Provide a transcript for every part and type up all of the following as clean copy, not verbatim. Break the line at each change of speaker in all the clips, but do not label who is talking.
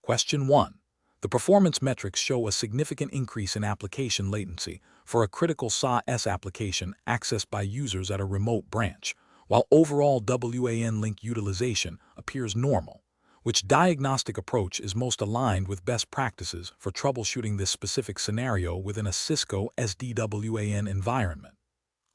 Question 1. The performance metrics show a significant increase in application latency for a critical SAS application accessed by users at a remote branch, while overall WAN link utilization appears normal. Which diagnostic approach is most aligned with best practices for troubleshooting this specific scenario within a Cisco ENSDWI environment?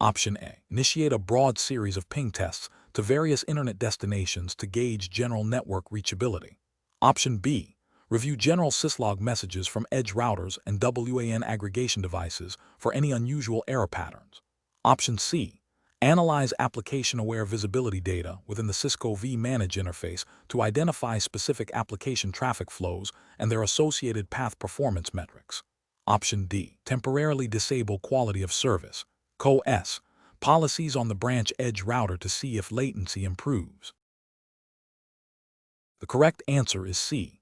Option A. Initiate a broad series of ping tests to various internet destinations to gauge general network reachability. Option B. Review general syslog messages from edge routers and WAN aggregation devices for any unusual error patterns. Option C. Analyze application-aware visibility data within the Cisco vManage interface to identify specific application traffic flows and their associated path performance metrics. Option D. Temporarily disable quality of service (QoS) policies on the branch edge router to see if latency improves. The correct answer is C.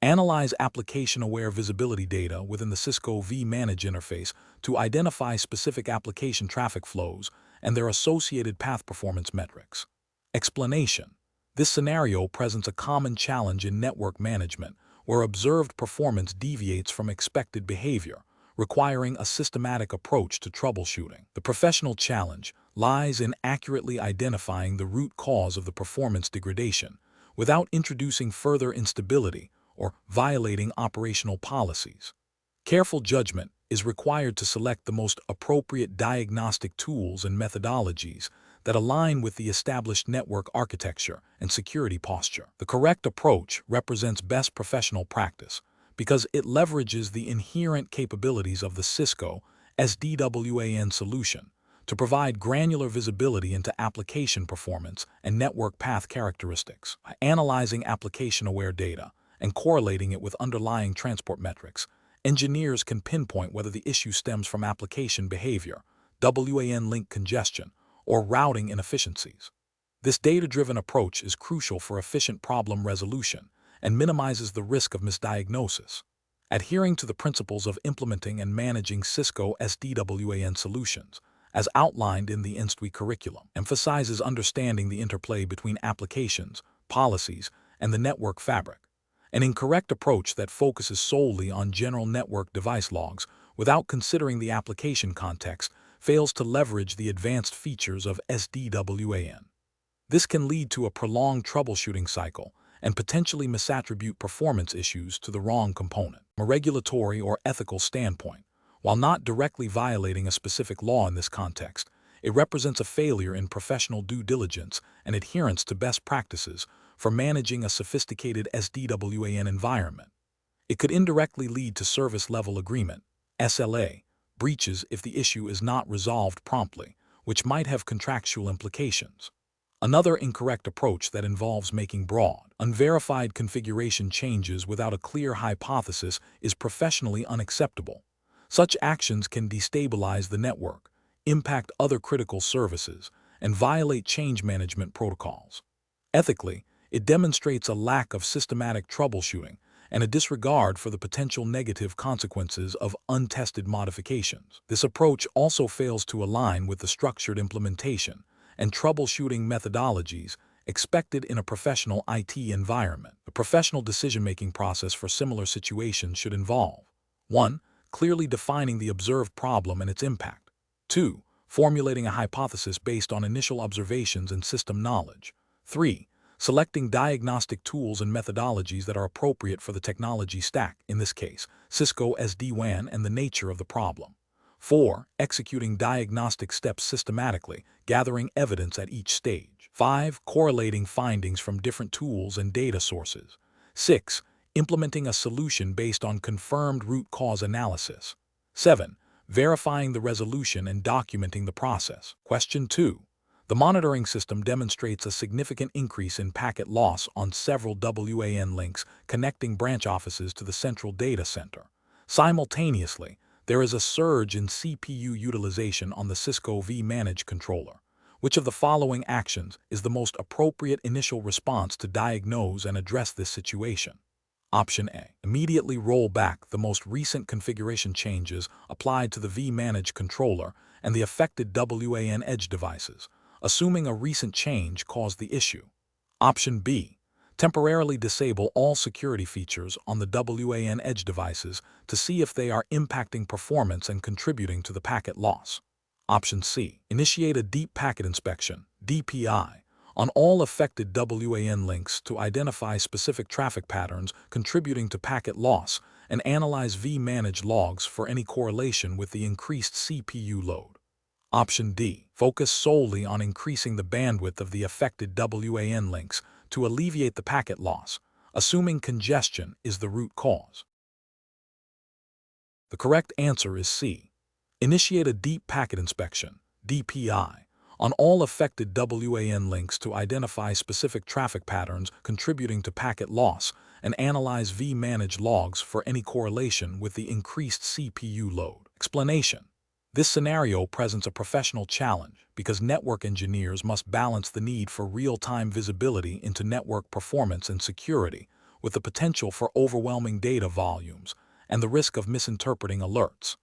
Analyze application-aware visibility data within the Cisco vManage interface to identify specific application traffic flows and their associated path performance metrics. Explanation: this scenario presents a common challenge in network management where observed performance deviates from expected behavior, requiring a systematic approach to troubleshooting. The professional challenge lies in accurately identifying the root cause of the performance degradation without introducing further instability or violating operational policies. Careful judgment is required to select the most appropriate diagnostic tools and methodologies that align with the established network architecture and security posture. The correct approach represents best professional practice because it leverages the inherent capabilities of the Cisco ENSDWI solution to provide granular visibility into application performance and network path characteristics. By analyzing application-aware data and correlating it with underlying transport metrics, engineers can pinpoint whether the issue stems from application behavior, WAN link congestion, or routing inefficiencies. This data-driven approach is crucial for efficient problem resolution and minimizes the risk of misdiagnosis. Adhering to the principles of implementing and managing Cisco ENSDWI solutions, as outlined in the ENSDWI curriculum, emphasizes understanding the interplay between applications, policies, and the network fabric. An incorrect approach that focuses solely on general network device logs without considering the application context fails to leverage the advanced features of SDWAN. This can lead to a prolonged troubleshooting cycle and potentially misattribute performance issues to the wrong component. From a regulatory or ethical standpoint, while not directly violating a specific law in this context, it represents a failure in professional due diligence and adherence to best practices for managing a sophisticated SDWAN environment. It could indirectly lead to service level agreement (SLA) breaches if the issue is not resolved promptly, which might have contractual implications. Another incorrect approach that involves making broad, unverified configuration changes without a clear hypothesis is professionally unacceptable. Such actions can destabilize the network, impact other critical services, and violate change management protocols. Ethically, it demonstrates a lack of systematic troubleshooting and a disregard for the potential negative consequences of untested modifications. This approach also fails to align with the structured implementation and troubleshooting methodologies expected in a professional IT environment. The professional decision-making process for similar situations should involve 1. Clearly defining the observed problem and its impact. 2. Formulating a hypothesis based on initial observations and system knowledge. 3. Selecting diagnostic tools and methodologies that are appropriate for the technology stack, in this case, Cisco SD-WAN, and the nature of the problem. 4. Executing diagnostic steps systematically, gathering evidence at each stage. 5. Correlating findings from different tools and data sources. 6. Implementing a solution based on confirmed root cause analysis. 7. Verifying the resolution and documenting the process. Question 2. The monitoring system demonstrates a significant increase in packet loss on several WAN links connecting branch offices to the central data center. Simultaneously, there is a surge in CPU utilization on the Cisco vManage controller. Which of the following actions is the most appropriate initial response to diagnose and address this situation? Option A. Immediately roll back the most recent configuration changes applied to the vManage controller and the affected WAN edge devices, assuming a recent change caused the issue. Option B. Temporarily disable all security features on the WAN edge devices to see if they are impacting performance and contributing to the packet loss. Option C. Initiate a deep packet inspection, DPI, on all affected WAN links to identify specific traffic patterns contributing to packet loss and analyze vManage logs for any correlation with the increased CPU load. Option D. Focus solely on increasing the bandwidth of the affected WAN links to alleviate the packet loss, assuming congestion is the root cause. The correct answer is C. Initiate a deep packet inspection, DPI, on all affected WAN links to identify specific traffic patterns contributing to packet loss and analyze vManage logs for any correlation with the increased CPU load. Explanation. This scenario presents a professional challenge because network engineers must balance the need for real-time visibility into network performance and security with the potential for overwhelming data volumes and the risk of misinterpreting alerts.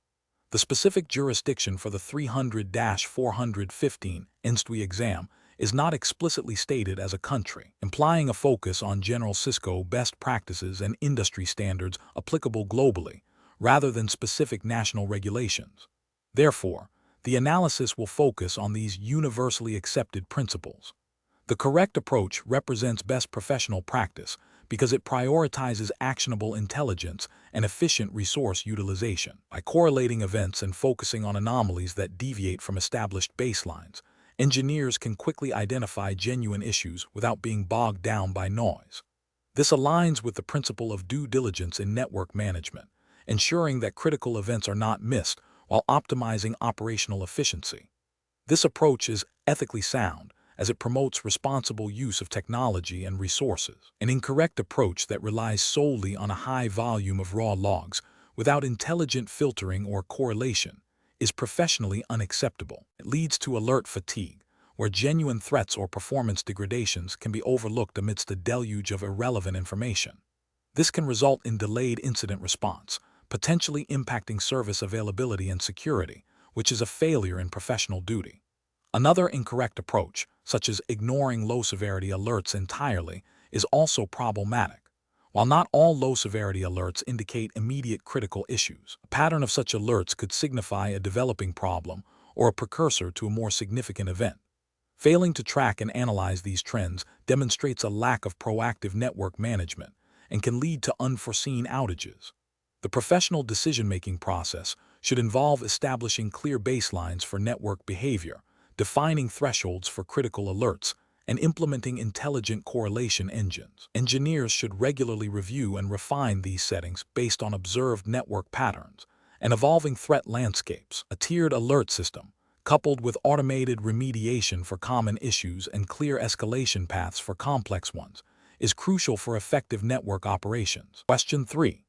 The specific jurisdiction for the 300-415 ENSDWI exam is not explicitly stated as a country, implying a focus on general Cisco best practices and industry standards applicable globally, rather than specific national regulations. Therefore, the analysis will focus on these universally accepted principles. The correct approach represents best professional practice because it prioritizes actionable intelligence and efficient resource utilization. By correlating events and focusing on anomalies that deviate from established baselines, engineers can quickly identify genuine issues without being bogged down by noise. This aligns with the principle of due diligence in network management, ensuring that critical events are not missed while optimizing operational efficiency. This approach is ethically sound as it promotes responsible use of technology and resources. An incorrect approach that relies solely on a high volume of raw logs without intelligent filtering or correlation is professionally unacceptable. It leads to alert fatigue, where genuine threats or performance degradations can be overlooked amidst a deluge of irrelevant information. This can result in delayed incident response, potentially impacting service availability and security, which is a failure in professional duty. Another incorrect approach, such as ignoring low-severity alerts entirely, is also problematic. While not all low-severity alerts indicate immediate critical issues, a pattern of such alerts could signify a developing problem or a precursor to a more significant event. Failing to track and analyze these trends demonstrates a lack of proactive network management and can lead to unforeseen outages. The professional decision-making process should involve establishing clear baselines for network behavior, defining thresholds for critical alerts, and implementing intelligent correlation engines. Engineers should regularly review and refine these settings based on observed network patterns and evolving threat landscapes. A tiered alert system, coupled with automated remediation for common issues and clear escalation paths for complex ones, is crucial for effective network operations. Question 3.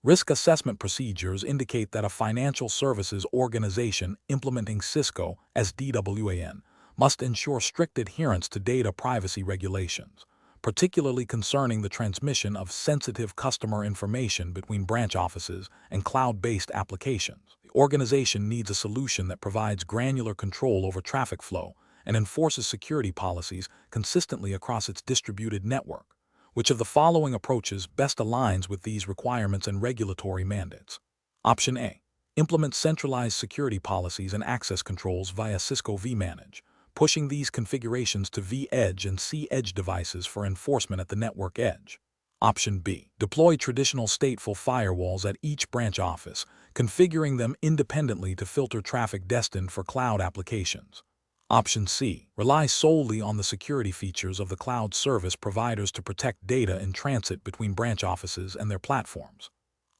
Risk assessment procedures indicate that a financial services organization implementing Cisco ENSDWI must ensure strict adherence to data privacy regulations, particularly concerning the transmission of sensitive customer information between branch offices and cloud-based applications. The organization needs a solution that provides granular control over traffic flow and enforces security policies consistently across its distributed network. Which of the following approaches best aligns with these requirements and regulatory mandates? Option A. Implement centralized security policies and access controls via Cisco vManage, pushing these configurations to vEdge and C-Edge devices for enforcement at the network edge. Option B. Deploy traditional stateful firewalls at each branch office, configuring them independently to filter traffic destined for cloud applications. Option C. Rely solely on the security features of the cloud service providers to protect data in transit between branch offices and their platforms.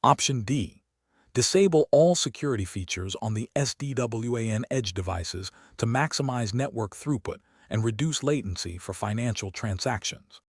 Option D. Disable all security features on the ENSDWI edge devices to maximize network throughput and reduce latency for financial transactions.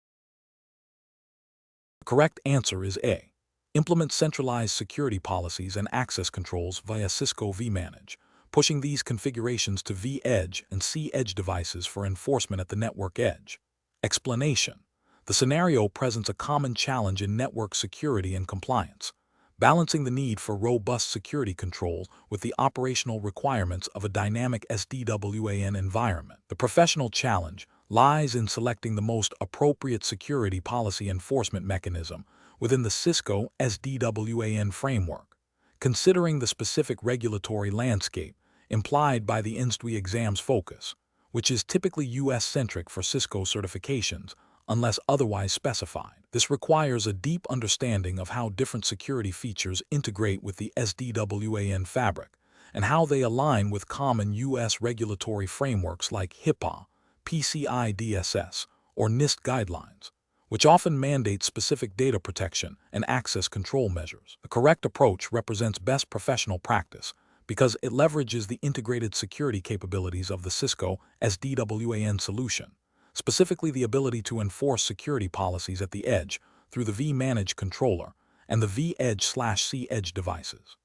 The correct answer is A. Implement centralized security policies and access controls via Cisco vManage, pushing these configurations to vEdge and C-Edge devices for enforcement at the network edge. Explanation. The scenario presents a common challenge in network security and compliance, balancing the need for robust security controls with the operational requirements of a dynamic SDWAN environment. The professional challenge lies in selecting the most appropriate security policy enforcement mechanism within the Cisco ENSDWI framework, considering the specific regulatory landscape implied by the ENSDWI exam's focus, which is typically U.S.-centric for Cisco certifications unless otherwise specified. This requires a deep understanding of how different security features integrate with the SDWAN fabric and how they align with common U.S. regulatory frameworks like HIPAA, PCI DSS, or NIST guidelines, which often mandate specific data protection and access control measures. The correct approach represents best professional practice because it leverages the integrated security capabilities of the Cisco SDWAN solution, specifically the ability to enforce security policies at the edge through the vManage controller and the vEdge/C Edge devices.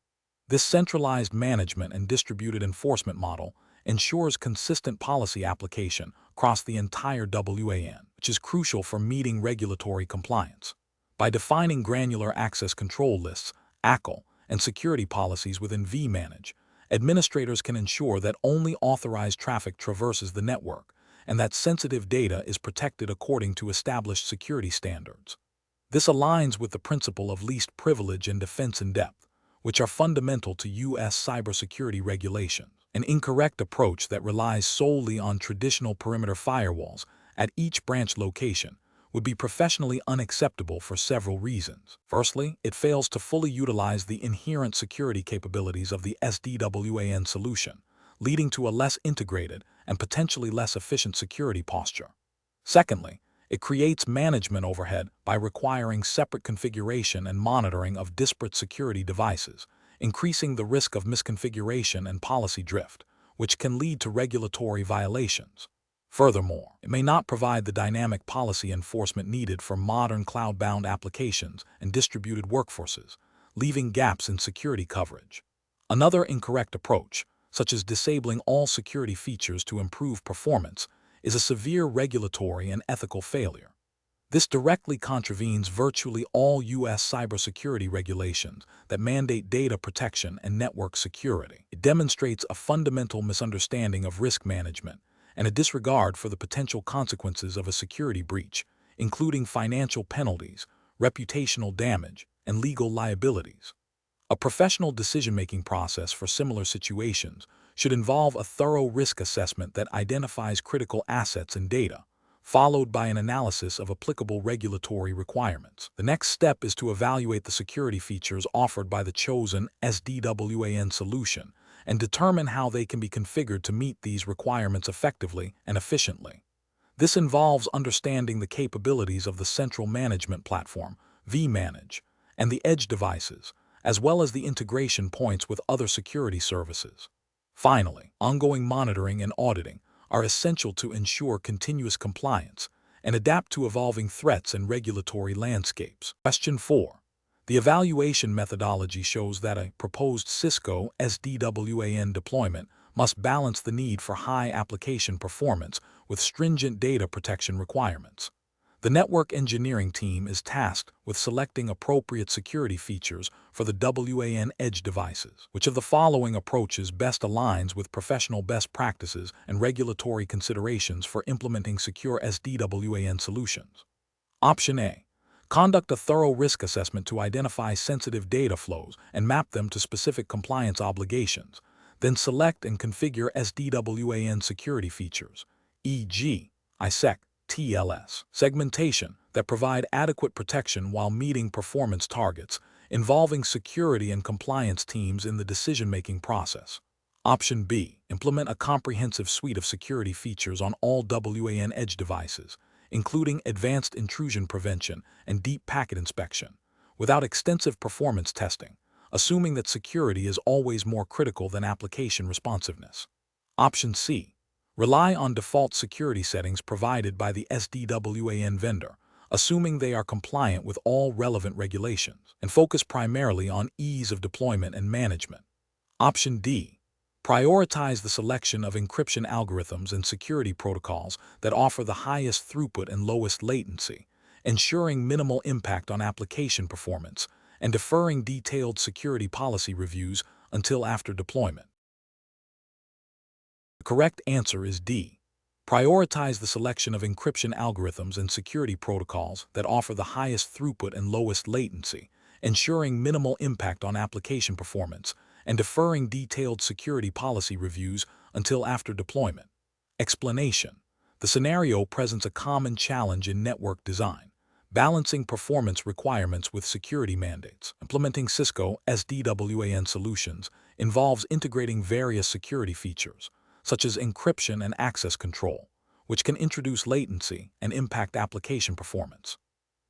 This centralized management and distributed enforcement model ensures consistent policy application across the entire WAN, which is crucial for meeting regulatory compliance. By defining granular access control lists, ACL, and security policies within vManage, administrators can ensure that only authorized traffic traverses the network and that sensitive data is protected according to established security standards. This aligns with the principle of least privilege and defense in depth, which are fundamental to U.S. cybersecurity regulations. An incorrect approach that relies solely on traditional perimeter firewalls at each branch location would be professionally unacceptable for several reasons. Firstly, it fails to fully utilize the inherent security capabilities of the SDWAN solution, leading to a less integrated and potentially less efficient security posture. Secondly, it creates management overhead by requiring separate configuration and monitoring of disparate security devices, increasing the risk of misconfiguration and policy drift, which can lead to regulatory violations. Furthermore, it may not provide the dynamic policy enforcement needed for modern cloud-bound applications and distributed workforces, leaving gaps in security coverage. Another incorrect approach, such as disabling all security features to improve performance, is a severe regulatory and ethical failure. This directly contravenes virtually all U.S. cybersecurity regulations that mandate data protection and network security. It demonstrates a fundamental misunderstanding of risk management and a disregard for the potential consequences of a security breach, including financial penalties, reputational damage, and legal liabilities. A professional decision-making process for similar situations should involve a thorough risk assessment that identifies critical assets and data, followed by an analysis of applicable regulatory requirements. The next step is to evaluate the security features offered by the chosen SDWAN solution and determine how they can be configured to meet these requirements effectively and efficiently. This involves understanding the capabilities of the central management platform, vManage, and the edge devices, as well as the integration points with other security services. Finally, ongoing monitoring and auditing are essential to ensure continuous compliance and adapt to evolving threats and regulatory landscapes. Question 4. The evaluation methodology shows that a proposed Cisco SDWAN deployment must balance the need for high application performance with stringent data protection requirements. The network engineering team is tasked with selecting appropriate security features for the WAN edge devices. Which of the following approaches best aligns with professional best practices and regulatory considerations for implementing secure SDWAN solutions? Option A. Conduct a thorough risk assessment to identify sensitive data flows and map them to specific compliance obligations. Then select and configure SDWAN security features, e.g., ISEC, TLS, segmentation that provide adequate protection while meeting performance targets, involving security and compliance teams in the decision-making process. Option B. Implement a comprehensive suite of security features on all WAN edge devices, including advanced intrusion prevention and deep packet inspection, without extensive performance testing, assuming that security is always more critical than application responsiveness. Option C. Rely on default security settings provided by the SDWAN vendor, assuming they are compliant with all relevant regulations, and focus primarily on ease of deployment and management. Option D. Prioritize the selection of encryption algorithms and security protocols that offer the highest throughput and lowest latency, ensuring minimal impact on application performance, and deferring detailed security policy reviews until after deployment. The correct answer is D. Prioritize the selection of encryption algorithms and security protocols that offer the highest throughput and lowest latency, ensuring minimal impact on application performance, and deferring detailed security policy reviews until after deployment. Explanation: the scenario presents a common challenge in network design, balancing performance requirements with security mandates. Implementing Cisco ENSDWI solutions involves integrating various security features, such as encryption and access control, which can introduce latency and impact application performance.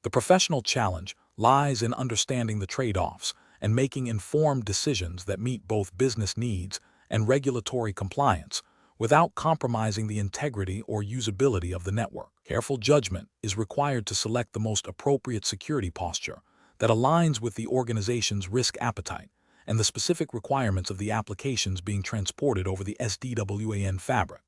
The professional challenge lies in understanding the trade-offs and making informed decisions that meet both business needs and regulatory compliance without compromising the integrity or usability of the network. Careful judgment is required to select the most appropriate security posture that aligns with the organization's risk appetite and the specific requirements of the applications being transported over the SDWAN fabric.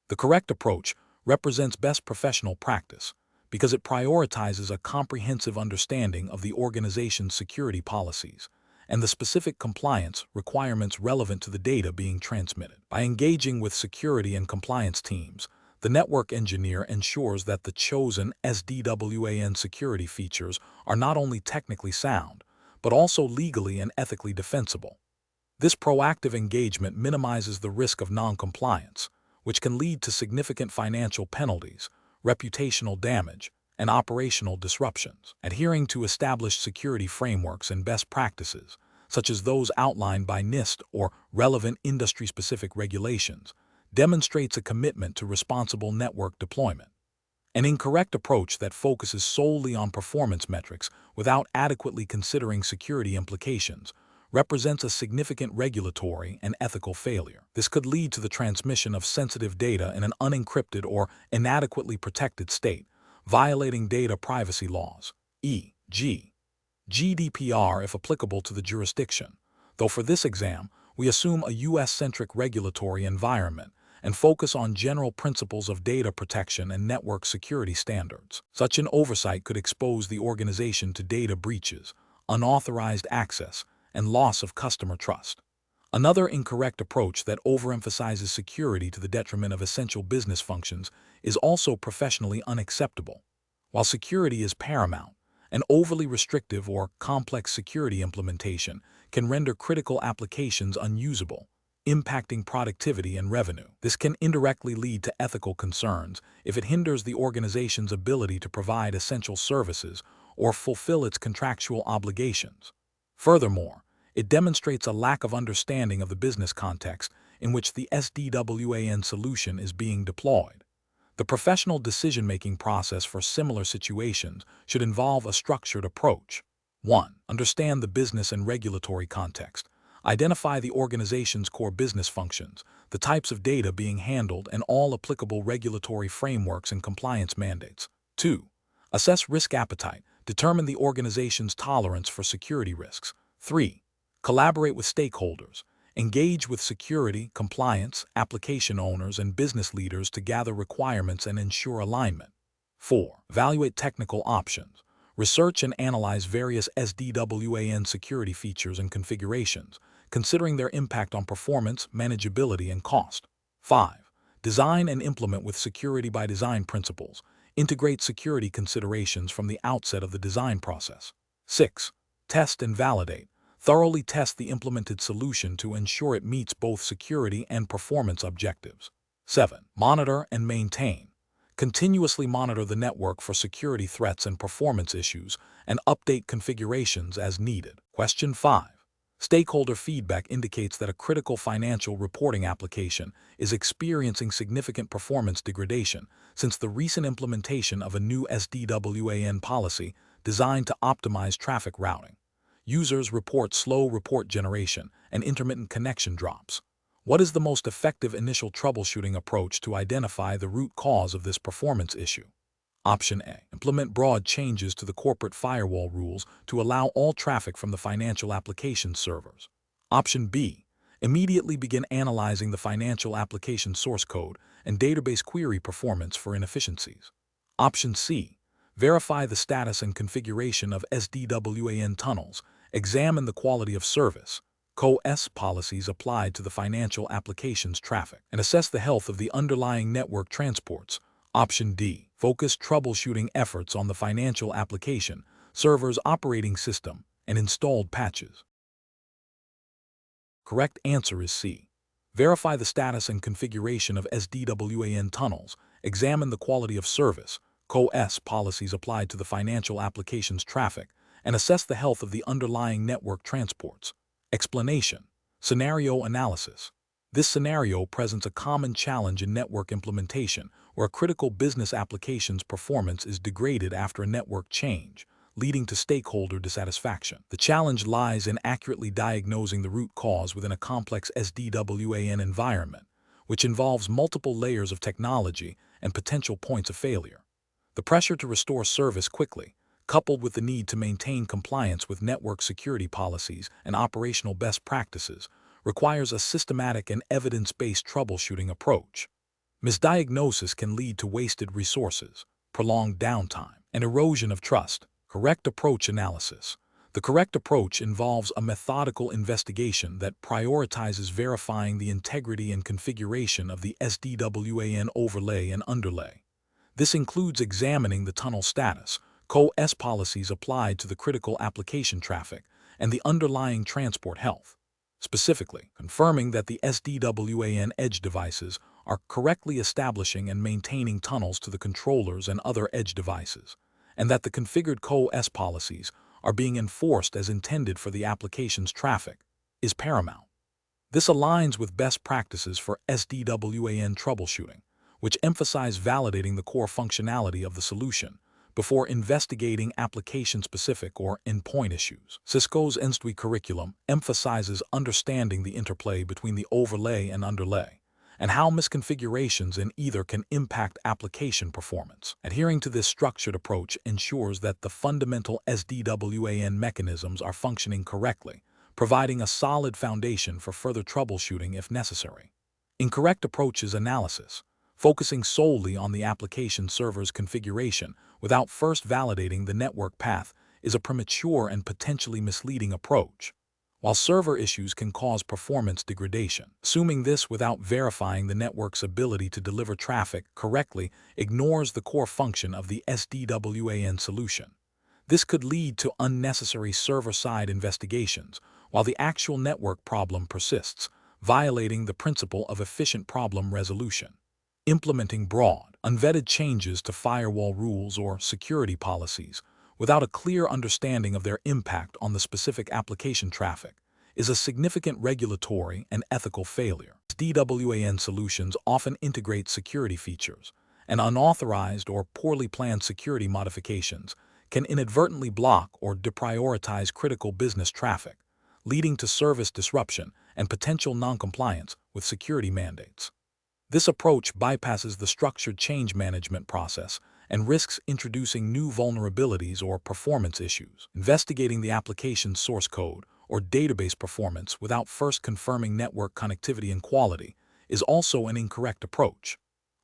The correct approach represents best professional practice because it prioritizes a comprehensive understanding of the organization's security policies and the specific compliance requirements relevant to the data being transmitted. By engaging with security and compliance teams, the network engineer ensures that the chosen SDWAN security features are not only technically sound, but also legally and ethically defensible. This proactive engagement minimizes the risk of non-compliance, which can lead to significant financial penalties, reputational damage, and operational disruptions. Adhering to established security frameworks and best practices, such as those outlined by NIST or relevant industry-specific regulations, demonstrates a commitment to responsible network deployment. An incorrect approach that focuses solely on performance metrics without adequately considering security implications represents a significant regulatory and ethical failure. This could lead to the transmission of sensitive data in an unencrypted or inadequately protected state, violating data privacy laws, e.g., GDPR if applicable to the jurisdiction, though for this exam, we assume a U.S.-centric regulatory environment and focus on general principles of data protection and network security standards. Such an oversight could expose the organization to data breaches, unauthorized access, and loss of customer trust. Another incorrect approach that overemphasizes security to the detriment of essential business functions is also professionally unacceptable. While security is paramount, an overly restrictive or complex security implementation can render critical applications unusable, impacting productivity and revenue. This can indirectly lead to ethical concerns if it hinders the organization's ability to provide essential services or fulfill its contractual obligations. Furthermore, it demonstrates a lack of understanding of the business context in which the SDWAN solution is being deployed. The professional decision-making process for similar situations should involve a structured approach. 1. Understand the business and regulatory context. Identify the organization's core business functions, the types of data being handled, and all applicable regulatory frameworks and compliance mandates. 2. Assess risk appetite. Determine the organization's tolerance for security risks. 3. Collaborate with stakeholders. Engage with security, compliance, application owners, and business leaders to gather requirements and ensure alignment. 4. Evaluate technical options. Research and analyze various SDWAN security features and configurations, considering their impact on performance, manageability, and cost. 5. Design and implement with security by design principles. Integrate security considerations from the outset of the design process. 6. Test and validate. Thoroughly test the implemented solution to ensure it meets both security and performance objectives. 7. Monitor and maintain. Continuously monitor the network for security threats and performance issues, and update configurations as needed. Question 5. Stakeholder feedback indicates that a critical financial reporting application is experiencing significant performance degradation since the recent implementation of a new SDWAN policy designed to optimize traffic routing. Users report slow report generation and intermittent connection drops. What is the most effective initial troubleshooting approach to identify the root cause of this performance issue? Option A. Implement broad changes to the corporate firewall rules to allow all traffic from the financial application servers. Option B. Immediately begin analyzing the financial application source code and database query performance for inefficiencies. Option C. Verify the status and configuration of SDWAN tunnels. Examine the quality of service, CO-S policies applied to the financial applications traffic, and assess the health of the underlying network transports. Option D. Focus troubleshooting efforts on the financial application, server's operating system, and installed patches. Correct answer is C. Verify the status and configuration of ENSDWI tunnels, examine the quality of service, CO-S policies applied to the financial applications traffic, and assess the health of the underlying network transports. Explanation. Scenario analysis. This scenario presents a common challenge in network implementation where a critical business application's performance is degraded after a network change, leading to stakeholder dissatisfaction. The challenge lies in accurately diagnosing the root cause within a complex ENSDWI environment, which involves multiple layers of technology and potential points of failure. The pressure to restore service quickly, coupled with the need to maintain compliance with network security policies and operational best practices, requires a systematic and evidence-based troubleshooting approach. Misdiagnosis can lead to wasted resources, prolonged downtime, and erosion of trust. Correct approach analysis. The correct approach involves a methodical investigation that prioritizes verifying the integrity and configuration of the ENSDWI overlay and underlay. This includes examining the tunnel status, CO-S policies applied to the critical application traffic, and the underlying transport health. Specifically, confirming that the ENSDWI edge devices are correctly establishing and maintaining tunnels to the controllers and other edge devices, and that the configured CO-S policies are being enforced as intended for the application's traffic, is paramount. This aligns with best practices for ENSDWI troubleshooting, which emphasize validating the core functionality of the solution before investigating application-specific or endpoint issues. Cisco's ENSDWI curriculum emphasizes understanding the interplay between the overlay and underlay, and how misconfigurations in either can impact application performance. Adhering to this structured approach ensures that the fundamental ENSDWI mechanisms are functioning correctly, providing a solid foundation for further troubleshooting if necessary. Incorrect approaches analysis. Focusing solely on the application server's configuration without first validating the network path is a premature and potentially misleading approach. While server issues can cause performance degradation, assuming this without verifying the network's ability to deliver traffic correctly ignores the core function of the ENSDWI solution. This could lead to unnecessary server-side investigations while the actual network problem persists, violating the principle of efficient problem resolution. Implementing broad, unvetted changes to firewall rules or security policies without a clear understanding of their impact on the specific application traffic is a significant regulatory and ethical failure. ENSDWI solutions often integrate security features, and unauthorized or poorly planned security modifications can inadvertently block or deprioritize critical business traffic, leading to service disruption and potential noncompliance with security mandates. This approach bypasses the structured change management process and risks introducing new vulnerabilities or performance issues. Investigating the application's source code or database performance without first confirming network connectivity and quality is also an incorrect approach.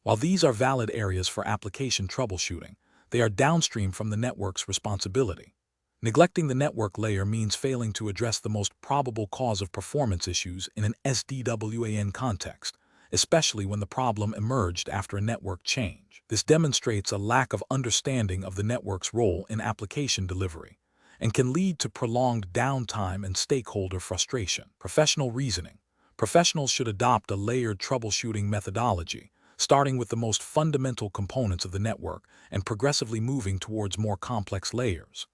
While these are valid areas for application troubleshooting, they are downstream from the network's responsibility. Neglecting the network layer means failing to address the most probable cause of performance issues in an ENSDWI context, especially when the problem emerged after a network change. This demonstrates a lack of understanding of the network's role in application delivery and can lead to prolonged downtime and stakeholder frustration. Professional reasoning. Professionals should adopt a layered troubleshooting methodology, starting with the most fundamental components of the network and progressively moving towards more complex layers.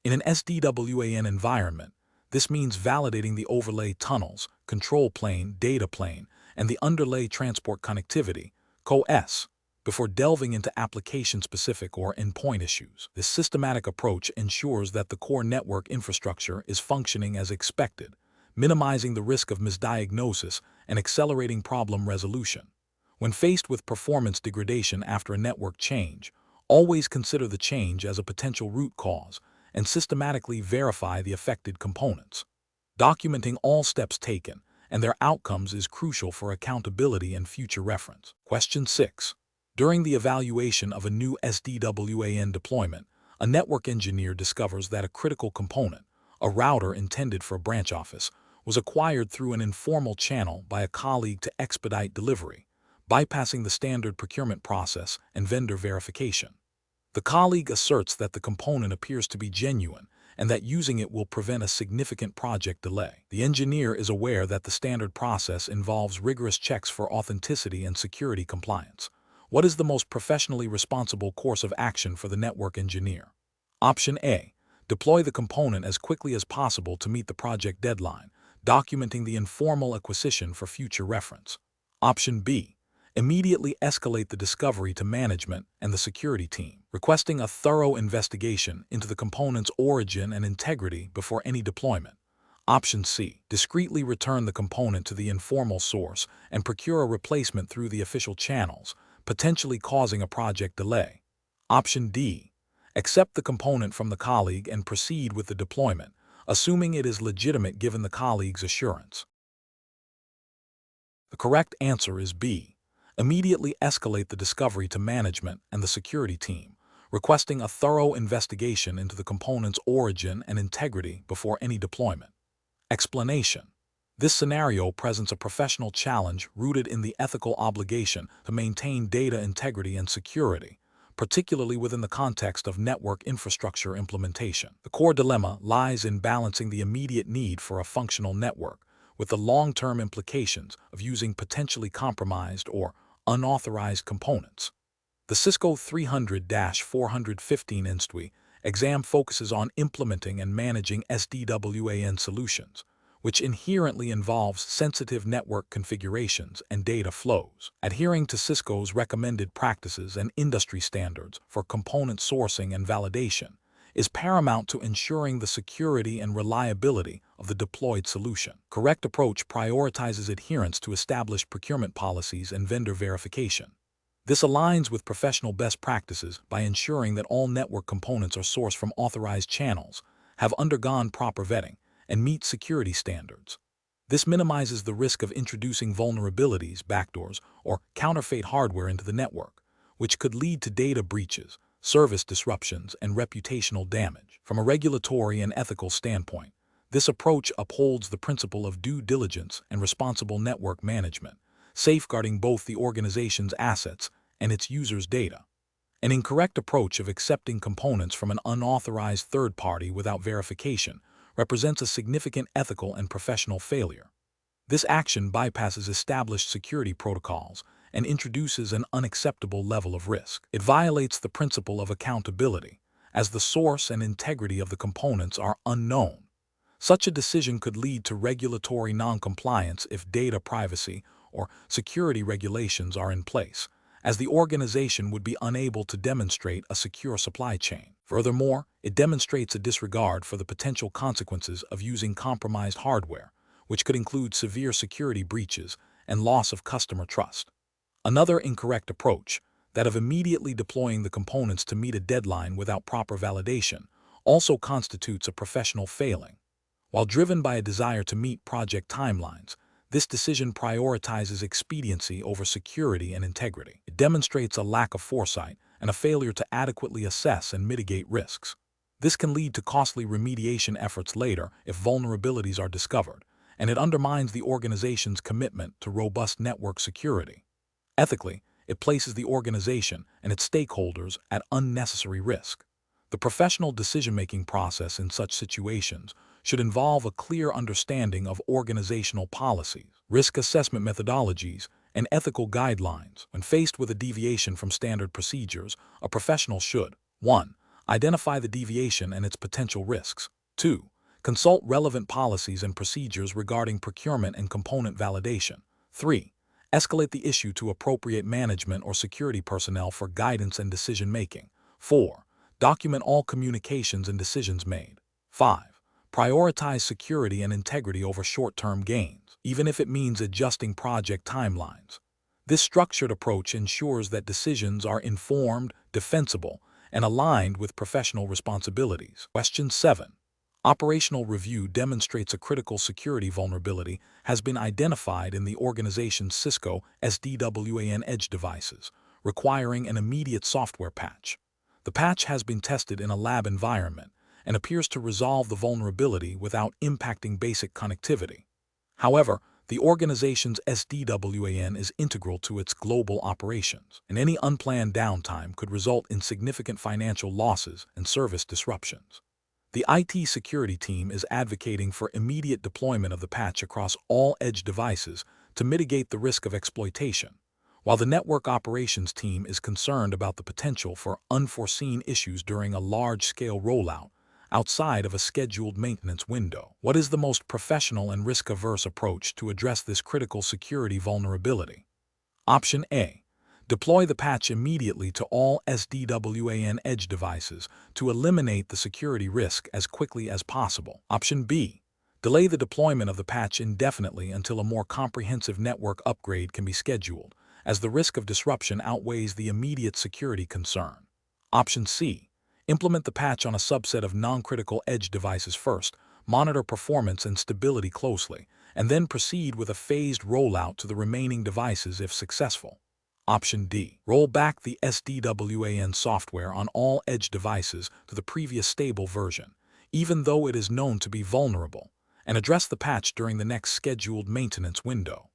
In an ENSDWI environment, this means validating the overlay tunnels, control plane, data plane, and the underlay transport connectivity, CO-S, before delving into application-specific or endpoint issues. This systematic approach ensures that the core network infrastructure is functioning as expected, minimizing the risk of misdiagnosis and accelerating problem resolution. When faced with performance degradation after a network change, always consider the change as a potential root cause and systematically verify the affected components. Documenting all steps taken and their outcomes is crucial for accountability and future reference. Question 6. During the evaluation of a new ENSDWI deployment, a network engineer discovers that a critical component, a router intended for a branch office, was acquired through an informal channel by a colleague to expedite delivery, bypassing the standard procurement process and vendor verification. The colleague asserts that the component appears to be genuine and that using it will prevent a significant project delay. The engineer is aware that the standard process involves rigorous checks for authenticity and security compliance. What is the most professionally responsible course of action for the network engineer? Option A. Deploy the component as quickly as possible to meet the project deadline, documenting the informal acquisition for future reference. Option B. Immediately escalate the discovery to management and the security team, requesting a thorough investigation into the component's origin and integrity before any deployment. Option C. Discreetly return the component to the informal source and procure a replacement through the official channels, potentially causing a project delay. Option D. Accept the component from the colleague and proceed with the deployment, assuming it is legitimate given the colleague's assurance. The correct answer is B. Immediately escalate the discovery to management and the security team, requesting a thorough investigation into the component's origin and integrity before any deployment. Explanation. This scenario presents a professional challenge rooted in the ethical obligation to maintain data integrity and security, particularly within the context of network infrastructure implementation. The core dilemma lies in balancing the immediate need for a functional network with the long-term implications of using potentially compromised or unauthorized components. The Cisco 300-415 ENSDWI exam focuses on implementing and managing SD-WAN solutions, which inherently involves sensitive network configurations and data flows. Adhering to Cisco's recommended practices and industry standards for component sourcing and validation is paramount to ensuring the security and reliability of the deployed solution. Correct approach prioritizes adherence to established procurement policies and vendor verification. This aligns with professional best practices by ensuring that all network components are sourced from authorized channels, have undergone proper vetting, and meet security standards. This minimizes the risk of introducing vulnerabilities, backdoors, or counterfeit hardware into the network, which could lead to data breaches, service disruptions, and reputational damage. From a regulatory and ethical standpoint, this approach upholds the principle of due diligence and responsible network management, safeguarding both the organization's assets and its users' data. An incorrect approach of accepting components from an unauthorized third party without verification represents a significant ethical and professional failure. This action bypasses established security protocols and introduces an unacceptable level of risk. It violates the principle of accountability, as the source and integrity of the components are unknown. Such a decision could lead to regulatory noncompliance if data privacy or security regulations are in place, as the organization would be unable to demonstrate a secure supply chain. Furthermore, it demonstrates a disregard for the potential consequences of using compromised hardware, which could include severe security breaches and loss of customer trust. Another incorrect approach, that of immediately deploying the components to meet a deadline without proper validation, also constitutes a professional failing. While driven by a desire to meet project timelines, this decision prioritizes expediency over security and integrity. It demonstrates a lack of foresight and a failure to adequately assess and mitigate risks. This can lead to costly remediation efforts later if vulnerabilities are discovered, and it undermines the organization's commitment to robust network security. Ethically, it places the organization and its stakeholders at unnecessary risk. The professional decision-making process in such situations should involve a clear understanding of organizational policies, risk assessment methodologies, and ethical guidelines. When faced with a deviation from standard procedures, a professional should 1. Identify the deviation and its potential risks. 2. Consult relevant policies and procedures regarding procurement and component validation. 3. Escalate the issue to appropriate management or security personnel for guidance and decision-making. 4. Document all communications and decisions made. 5. Prioritize security and integrity over short-term gains, even if it means adjusting project timelines. This structured approach ensures that decisions are informed, defensible, and aligned with professional responsibilities. Question 7. Operational review demonstrates a critical security vulnerability has been identified in the organization's Cisco SD-WAN edge devices, requiring an immediate software patch. The patch has been tested in a lab environment and appears to resolve the vulnerability without impacting basic connectivity. However, the organization's SDWAN is integral to its global operations, and any unplanned downtime could result in significant financial losses and service disruptions. The IT security team is advocating for immediate deployment of the patch across all edge devices to mitigate the risk of exploitation, while the network operations team is concerned about the potential for unforeseen issues during a large-scale rollout outside of a scheduled maintenance window. What is the most professional and risk-averse approach to address this critical security vulnerability? Option A. Deploy the patch immediately to all SDWAN edge devices to eliminate the security risk as quickly as possible. Option B. Delay the deployment of the patch indefinitely until a more comprehensive network upgrade can be scheduled, as the risk of disruption outweighs the immediate security concern. Option C. Implement the patch on a subset of non-critical edge devices first, monitor performance and stability closely, and then proceed with a phased rollout to the remaining devices if successful. Option D. Roll back the SDWAN software on all edge devices to the previous stable version, even though it is known to be vulnerable, and address the patch during the next scheduled maintenance window.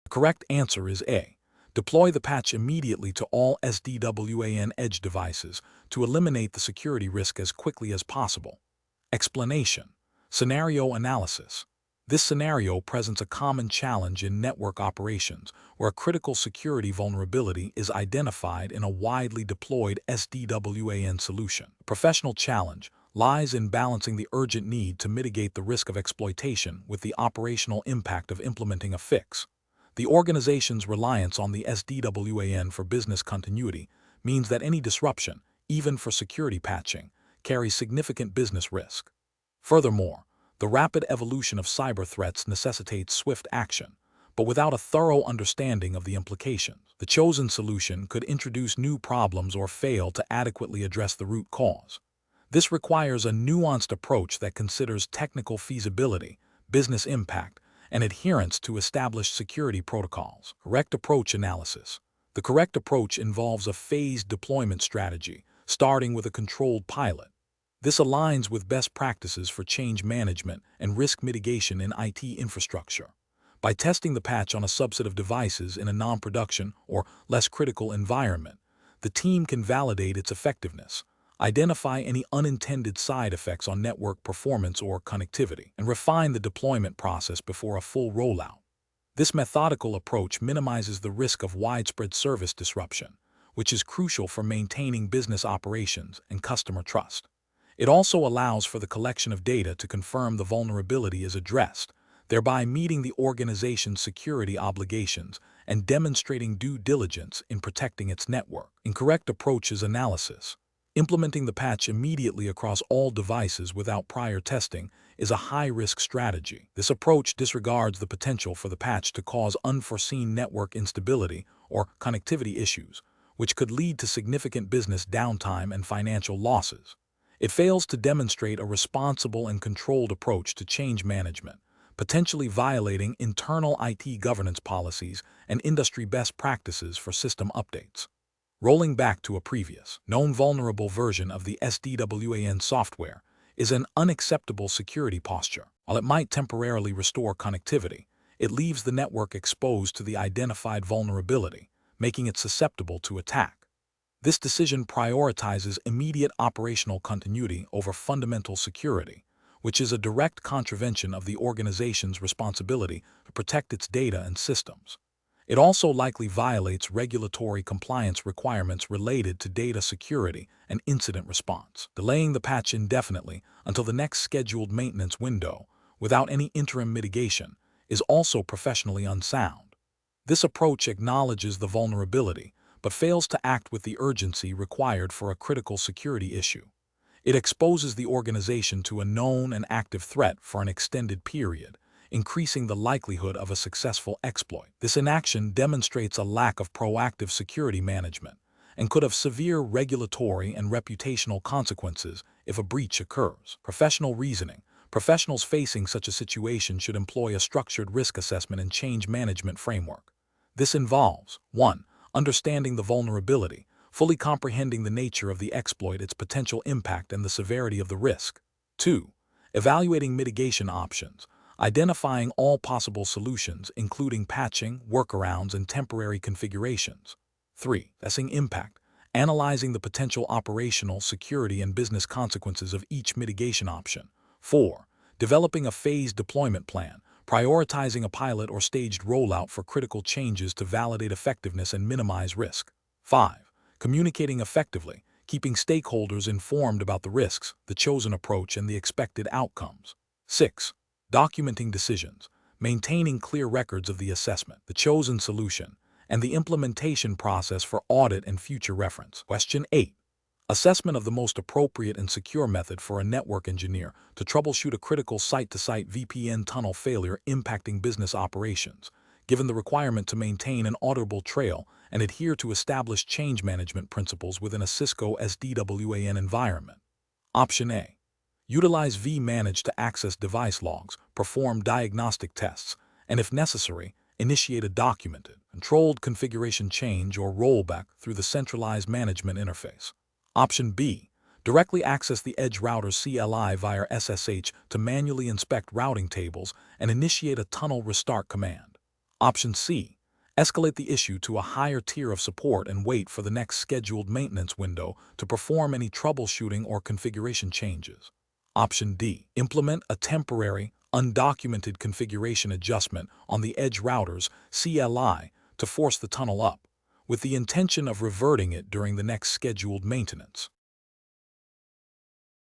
The correct answer is A. Deploy the patch immediately to all SDWAN edge devices to eliminate the security risk as quickly as possible. Explanation. Scenario analysis. This scenario presents a common challenge in network operations where a critical security vulnerability is identified in a widely deployed SDWAN solution. The professional challenge lies in balancing the urgent need to mitigate the risk of exploitation with the operational impact of implementing a fix. The organization's reliance on the SDWAN for business continuity means that any disruption, even for security patching, carries significant business risk. Furthermore, the rapid evolution of cyber threats necessitates swift action, but without a thorough understanding of the implications, the chosen solution could introduce new problems or fail to adequately address the root cause. This requires a nuanced approach that considers technical feasibility, business impact, and adherence to established security protocols. Correct approach analysis. The correct approach involves a phased deployment strategy, starting with a controlled pilot. This aligns with best practices for change management and risk mitigation in IT infrastructure. By testing the patch on a subset of devices in a non-production or less critical environment, the team can validate its effectiveness, identify any unintended side effects on network performance or connectivity, and refine the deployment process before a full rollout. This methodical approach minimizes the risk of widespread service disruption, which is crucial for maintaining business operations and customer trust. It also allows for the collection of data to confirm the vulnerability is addressed, thereby meeting the organization's security obligations and demonstrating due diligence in protecting its network. Incorrect approaches analysis. Implementing the patch immediately across all devices without prior testing is a high-risk strategy. This approach disregards the potential for the patch to cause unforeseen network instability or connectivity issues, which could lead to significant business downtime and financial losses. It fails to demonstrate a responsible and controlled approach to change management, potentially violating internal IT governance policies and industry best practices for system updates. Rolling back to a previous, known vulnerable version of the SDWAN software is an unacceptable security posture. While it might temporarily restore connectivity, it leaves the network exposed to the identified vulnerability, making it susceptible to attack. This decision prioritizes immediate operational continuity over fundamental security, which is a direct contravention of the organization's responsibility to protect its data and systems. It also likely violates regulatory compliance requirements related to data security and incident response. Delaying the patch indefinitely until the next scheduled maintenance window without any interim mitigation is also professionally unsound. This approach acknowledges the vulnerability, but fails to act with the urgency required for a critical security issue. It exposes the organization to a known and active threat for an extended period, increasing the likelihood of a successful exploit. This inaction demonstrates a lack of proactive security management and could have severe regulatory and reputational consequences if a breach occurs. Professional reasoning. Professionals facing such a situation should employ a structured risk assessment and change management framework. This involves 1. Understanding the vulnerability, fully comprehending the nature of the exploit, its potential impact, and the severity of the risk. 2. Evaluating mitigation options, identifying all possible solutions, including patching, workarounds, and temporary configurations. 3. Assessing impact, analyzing the potential operational, security, and business consequences of each mitigation option. 4. Developing a phased deployment plan, prioritizing a pilot or staged rollout for critical changes to validate effectiveness and minimize risk. 5. Communicating effectively, keeping stakeholders informed about the risks, the chosen approach, and the expected outcomes. 6. Documenting decisions, maintaining clear records of the assessment, the chosen solution, and the implementation process for audit and future reference. Question 8. Assessment of the most appropriate and secure method for a network engineer to troubleshoot a critical site-to-site VPN tunnel failure impacting business operations, given the requirement to maintain an auditable trail and adhere to established change management principles within a Cisco ENSDWI environment. Option A. Utilize vManage to access device logs, perform diagnostic tests, and if necessary, initiate a documented, controlled configuration change or rollback through the centralized management interface. Option B. Directly access the Edge router's CLI via SSH to manually inspect routing tables and initiate a tunnel restart command. Option C. Escalate the issue to a higher tier of support and wait for the next scheduled maintenance window to perform any troubleshooting or configuration changes. Option D. Implement a temporary, undocumented configuration adjustment on the Edge router's CLI to force the tunnel up, with the intention of reverting it during the next scheduled maintenance.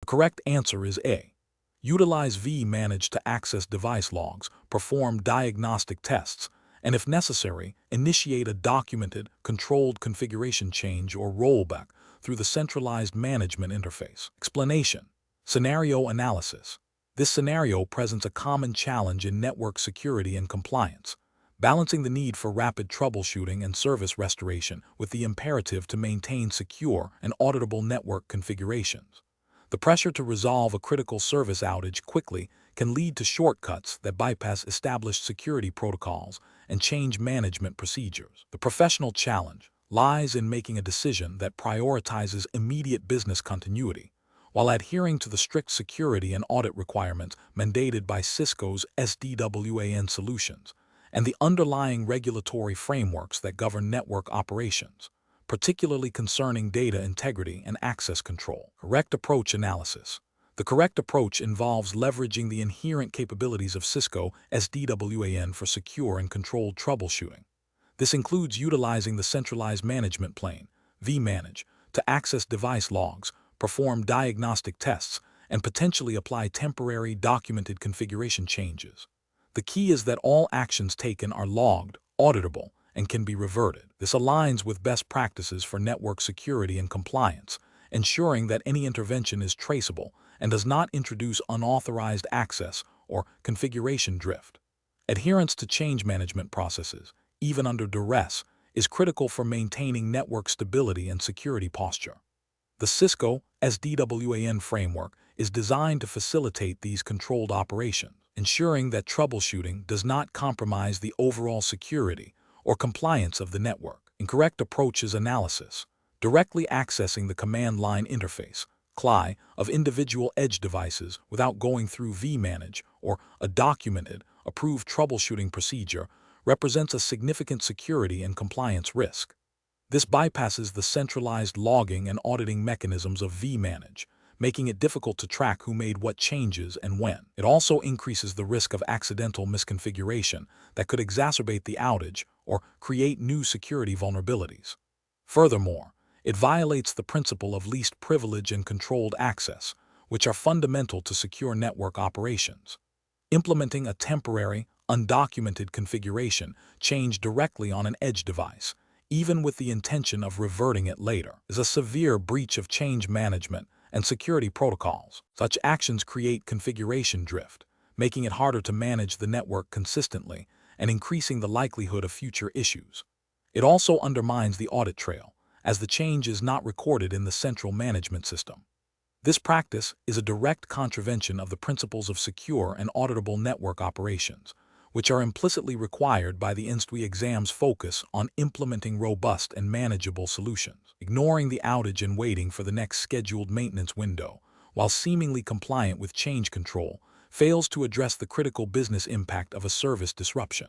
The correct answer is A. Utilize vManage to access device logs, perform diagnostic tests, and if necessary, initiate a documented, controlled configuration change or rollback through the centralized management interface. Explanation. Scenario analysis. This scenario presents a common challenge in network security and compliance, balancing the need for rapid troubleshooting and service restoration with the imperative to maintain secure and auditable network configurations. The pressure to resolve a critical service outage quickly can lead to shortcuts that bypass established security protocols and change management procedures. The professional challenge lies in making a decision that prioritizes immediate business continuity, while adhering to the strict security and audit requirements mandated by Cisco's ENSDWI solutions and the underlying regulatory frameworks that govern network operations, particularly concerning data integrity and access control. Correct approach analysis. The correct approach involves leveraging the inherent capabilities of Cisco ENSDWI for secure and controlled troubleshooting. This includes utilizing the centralized management plane, vManage, to access device logs, perform diagnostic tests, and potentially apply temporary documented configuration changes. The key is that all actions taken are logged, auditable, and can be reverted. This aligns with best practices for network security and compliance, ensuring that any intervention is traceable and does not introduce unauthorized access or configuration drift. Adherence to change management processes, even under duress, is critical for maintaining network stability and security posture. The Cisco ENSDWI framework is designed to facilitate these controlled operations, ensuring that troubleshooting does not compromise the overall security or compliance of the network. Incorrect approach is analysis, directly accessing the command line interface, CLI, of individual edge devices without going through vManage or a documented, approved troubleshooting procedure represents a significant security and compliance risk. This bypasses the centralized logging and auditing mechanisms of vManage, making it difficult to track who made what changes and when. It also increases the risk of accidental misconfiguration that could exacerbate the outage or create new security vulnerabilities. Furthermore, it violates the principle of least privilege and controlled access, which are fundamental to secure network operations. Implementing a temporary, undocumented configuration change directly on an edge device, even with the intention of reverting it later, is a severe breach of change management and security protocols. Such actions create configuration drift, making it harder to manage the network consistently and increasing the likelihood of future issues. It also undermines the audit trail, as the change is not recorded in the central management system. This practice is a direct contravention of the principles of secure and auditable network operations, which are implicitly required by the ENSDWI exam's focus on implementing robust and manageable solutions. Ignoring the outage and waiting for the next scheduled maintenance window, while seemingly compliant with change control, fails to address the critical business impact of a service disruption.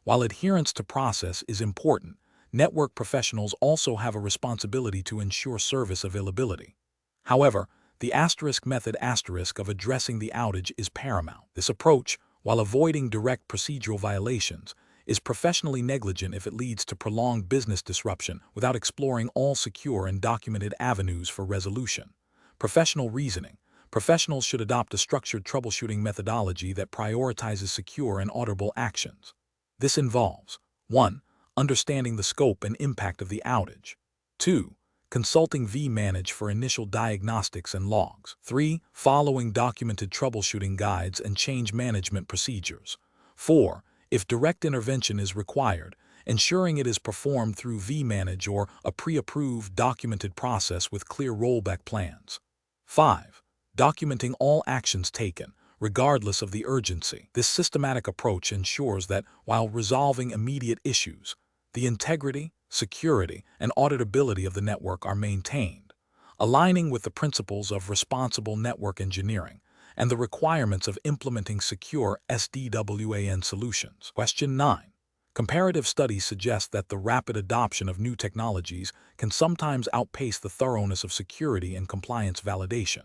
While adherence to process is important, network professionals also have a responsibility to ensure service availability. However, the asterisk method asterisk of addressing the outage is paramount. This approach, while avoiding direct procedural violations, is professionally negligent if it leads to prolonged business disruption without exploring all secure and documented avenues for resolution. Professional reasoning. Professionals should adopt a structured troubleshooting methodology that prioritizes secure and auditable actions. This involves 1. Understanding the scope and impact of the outage. 2. Consulting vManage for initial diagnostics and logs. 3. Following documented troubleshooting guides and change management procedures. 4. If direct intervention is required, ensuring it is performed through vManage or a pre-approved documented process with clear rollback plans. 5. Documenting all actions taken, regardless of the urgency. This systematic approach ensures that, while resolving immediate issues, the integrity, security, and auditability of the network are maintained, aligning with the principles of responsible network engineering and the requirements of implementing secure SD-WAN solutions. Question 9. Comparative studies suggest that the rapid adoption of new technologies can sometimes outpace the thoroughness of security and compliance validation.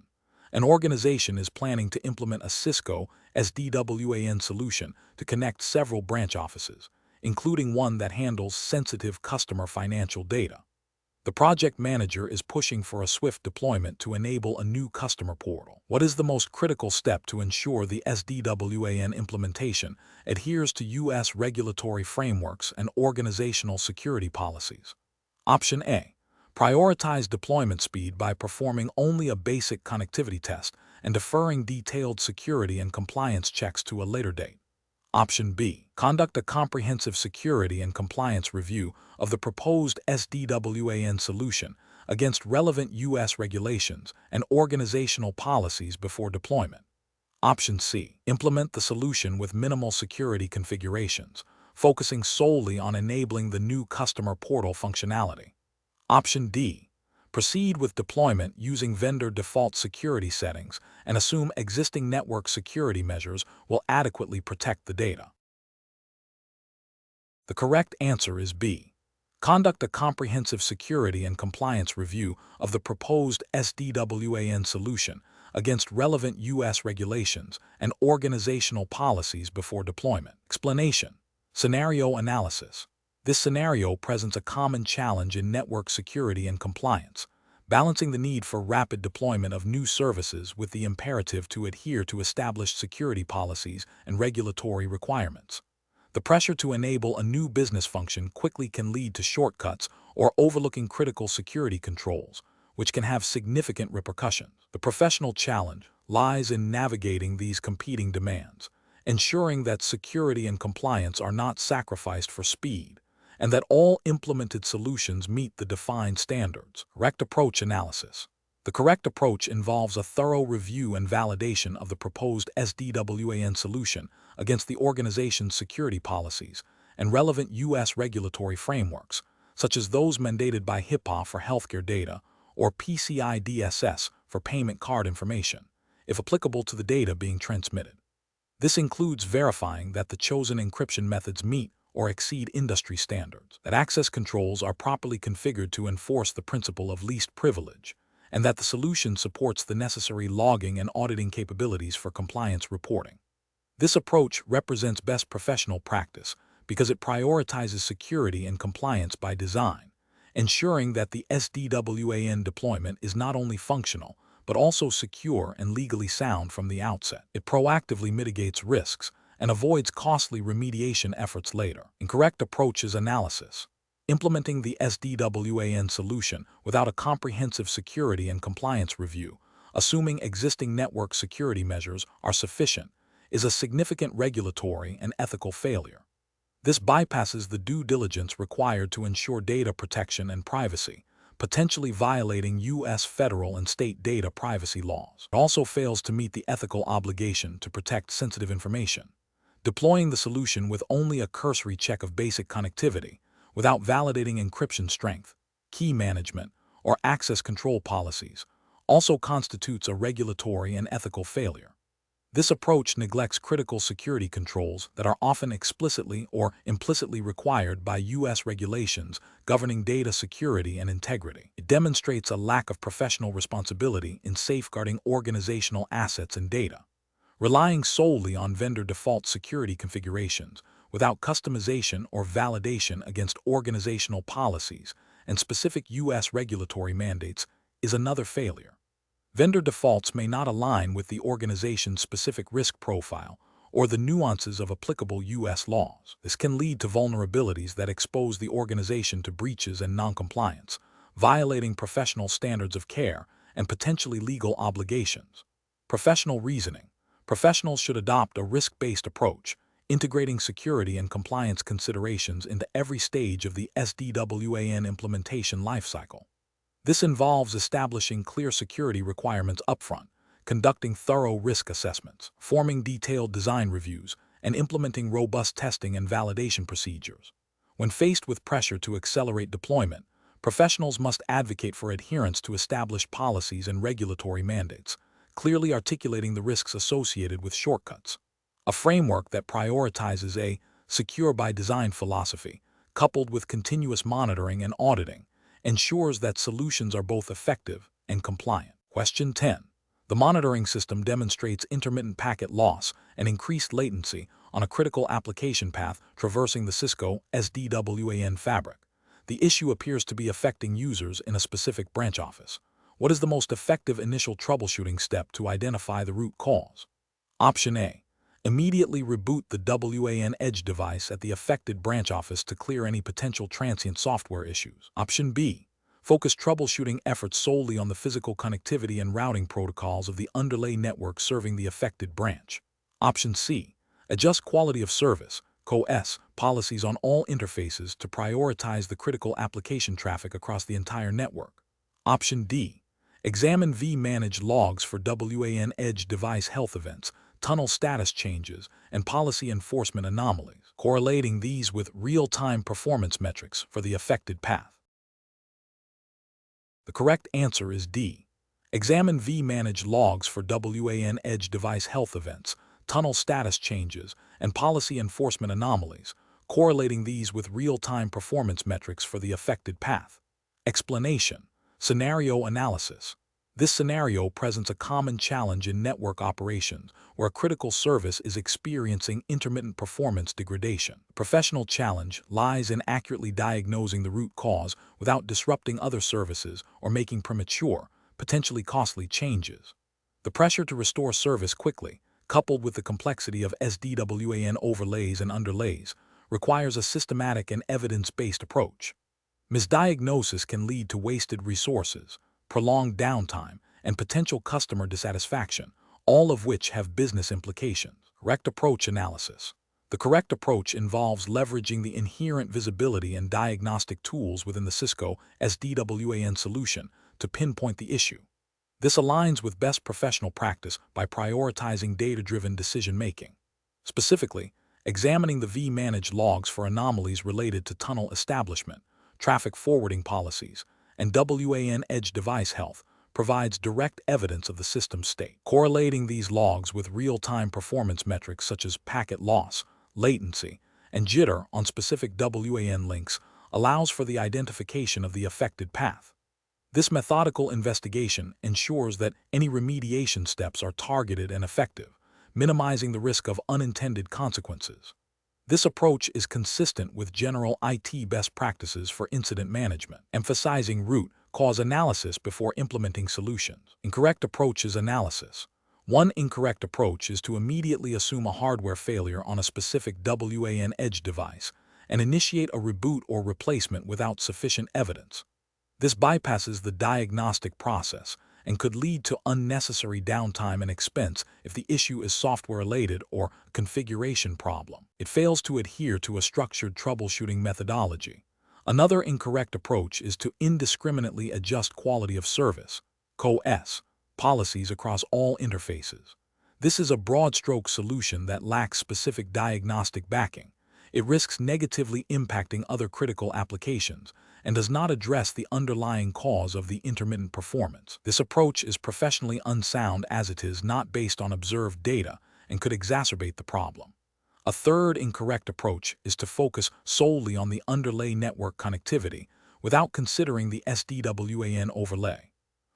An organization is planning to implement a Cisco SD-WAN solution to connect several branch offices, including one that handles sensitive customer financial data. The project manager is pushing for a swift deployment to enable a new customer portal. What is the most critical step to ensure the SD-WAN implementation adheres to U.S. regulatory frameworks and organizational security policies? Option A. Prioritize deployment speed by performing only a basic connectivity test and deferring detailed security and compliance checks to a later date. Option B. Conduct a comprehensive security and compliance review of the proposed SD-WAN solution against relevant U.S. regulations and organizational policies before deployment. Option C. Implement the solution with minimal security configurations, focusing solely on enabling the new customer portal functionality. Option D. Proceed with deployment using vendor default security settings and assume existing network security measures will adequately protect the data. The correct answer is B. Conduct a comprehensive security and compliance review of the proposed SD-WAN solution against relevant U.S. regulations and organizational policies before deployment. Explanation. Scenario analysis. This scenario presents a common challenge in network security and compliance, balancing the need for rapid deployment of new services with the imperative to adhere to established security policies and regulatory requirements. The pressure to enable a new business function quickly can lead to shortcuts or overlooking critical security controls, which can have significant repercussions. The professional challenge lies in navigating these competing demands, ensuring that security and compliance are not sacrificed for speed, and that all implemented solutions meet the defined standards. Correct approach analysis. The correct approach involves a thorough review and validation of the proposed SD-WAN solution against the organization's security policies and relevant U.S. regulatory frameworks, such as those mandated by HIPAA for healthcare data or PCI DSS for payment card information, if applicable to the data being transmitted. This includes verifying that the chosen encryption methods meet or exceed industry standards, that access controls are properly configured to enforce the principle of least privilege, and that the solution supports the necessary logging and auditing capabilities for compliance reporting. This approach represents best professional practice because it prioritizes security and compliance by design, ensuring that the SD-WAN deployment is not only functional, but also secure and legally sound from the outset. It proactively mitigates risks and avoids costly remediation efforts later. Incorrect approach is analysis. Implementing the SD-WAN solution without a comprehensive security and compliance review, assuming existing network security measures are sufficient, is a significant regulatory and ethical failure. This bypasses the due diligence required to ensure data protection and privacy, potentially violating U.S. federal and state data privacy laws. It also fails to meet the ethical obligation to protect sensitive information. Deploying the solution with only a cursory check of basic connectivity, without validating encryption strength, key management, or access control policies, also constitutes a regulatory and ethical failure. This approach neglects critical security controls that are often explicitly or implicitly required by U.S. regulations governing data security and integrity. It demonstrates a lack of professional responsibility in safeguarding organizational assets and data. Relying solely on vendor default security configurations without customization or validation against organizational policies and specific U.S. regulatory mandates is another failure. Vendor defaults may not align with the organization's specific risk profile or the nuances of applicable U.S. laws. This can lead to vulnerabilities that expose the organization to breaches and noncompliance, violating professional standards of care and potentially legal obligations. Professional reasoning. Professionals should adopt a risk-based approach, integrating security and compliance considerations into every stage of the ENSDWI implementation lifecycle. This involves establishing clear security requirements upfront, conducting thorough risk assessments, forming detailed design reviews, and implementing robust testing and validation procedures. When faced with pressure to accelerate deployment, professionals must advocate for adherence to established policies and regulatory mandates, clearly articulating the risks associated with shortcuts. A framework that prioritizes a secure by design philosophy, coupled with continuous monitoring and auditing, ensures that solutions are both effective and compliant. Question 10. The monitoring system demonstrates intermittent packet loss and increased latency on a critical application path traversing the Cisco ENSDWI fabric. The issue appears to be affecting users in a specific branch office. What is the most effective initial troubleshooting step to identify the root cause? Option A. Immediately reboot the WAN edge device at the affected branch office to clear any potential transient software issues. Option B. Focus troubleshooting efforts solely on the physical connectivity and routing protocols of the underlay network serving the affected branch. Option C. Adjust quality of service (QoS) policies on all interfaces to prioritize the critical application traffic across the entire network. Option D. Examine vManage logs for WAN edge device health events, tunnel status changes, and policy enforcement anomalies, correlating these with real-time performance metrics for the affected path. The correct answer is D. Examine vManage logs for WAN edge device health events, tunnel status changes, and policy enforcement anomalies, correlating these with real-time performance metrics for the affected path. Explanation. Scenario analysis. This scenario presents a common challenge in network operations where a critical service is experiencing intermittent performance degradation. The professional challenge lies in accurately diagnosing the root cause without disrupting other services or making premature, potentially costly changes. The pressure to restore service quickly, coupled with the complexity of ENSDWI overlays and underlays, requires a systematic and evidence-based approach. Misdiagnosis can lead to wasted resources, prolonged downtime, and potential customer dissatisfaction, all of which have business implications. Correct approach analysis. The correct approach involves leveraging the inherent visibility and diagnostic tools within the Cisco ENSDWI solution to pinpoint the issue. This aligns with best professional practice by prioritizing data-driven decision-making. Specifically, examining the vManage logs for anomalies related to tunnel establishment, traffic forwarding policies, and WAN edge device health provides direct evidence of the system's state. Correlating these logs with real-time performance metrics such as packet loss, latency, and jitter on specific WAN links allows for the identification of the affected path. This methodical investigation ensures that any remediation steps are targeted and effective, minimizing the risk of unintended consequences. This approach is consistent with general IT best practices for incident management, emphasizing root cause analysis before implementing solutions. Incorrect approach is analysis. One incorrect approach is to immediately assume a hardware failure on a specific WAN edge device and initiate a reboot or replacement without sufficient evidence. This bypasses the diagnostic process and could lead to unnecessary downtime and expense if the issue is software-related or configuration problem. It fails to adhere to a structured troubleshooting methodology. Another incorrect approach is to indiscriminately adjust quality of service (QoS) policies across all interfaces. This is a broad-stroke solution that lacks specific diagnostic backing. It risks negatively impacting other critical applications and does not address the underlying cause of the intermittent performance. This approach is professionally unsound as it is not based on observed data and could exacerbate the problem. A third incorrect approach is to focus solely on the underlay network connectivity without considering the ENSDWI overlay.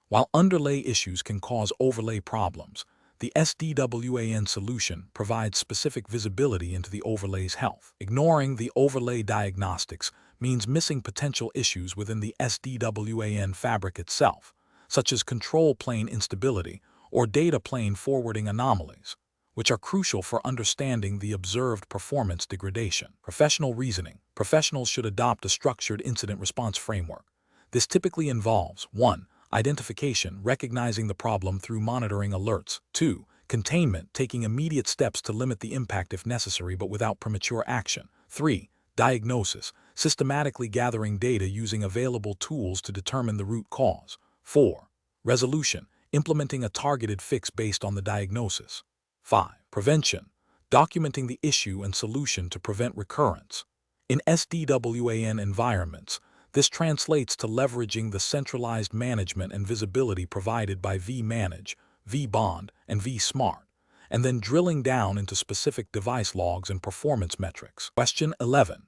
While underlay issues can cause overlay problems, the ENSDWI solution provides specific visibility into the overlay's health. Ignoring the overlay diagnostics means missing potential issues within the ENSDWI fabric itself, such as control plane instability or data plane forwarding anomalies, which are crucial for understanding the observed performance degradation. Professional reasoning. Professionals should adopt a structured incident response framework. This typically involves 1. Identification, recognizing the problem through monitoring alerts. 2. Containment, taking immediate steps to limit the impact if necessary but without premature action. 3. Diagnosis, systematically gathering data using available tools to determine the root cause. 4. Resolution, implementing a targeted fix based on the diagnosis. 5. Prevention, documenting the issue and solution to prevent recurrence. In ENSDWI environments, this translates to leveraging the centralized management and visibility provided by vManage, vBond, and vSmart, and then drilling down into specific device logs and performance metrics. Question 11.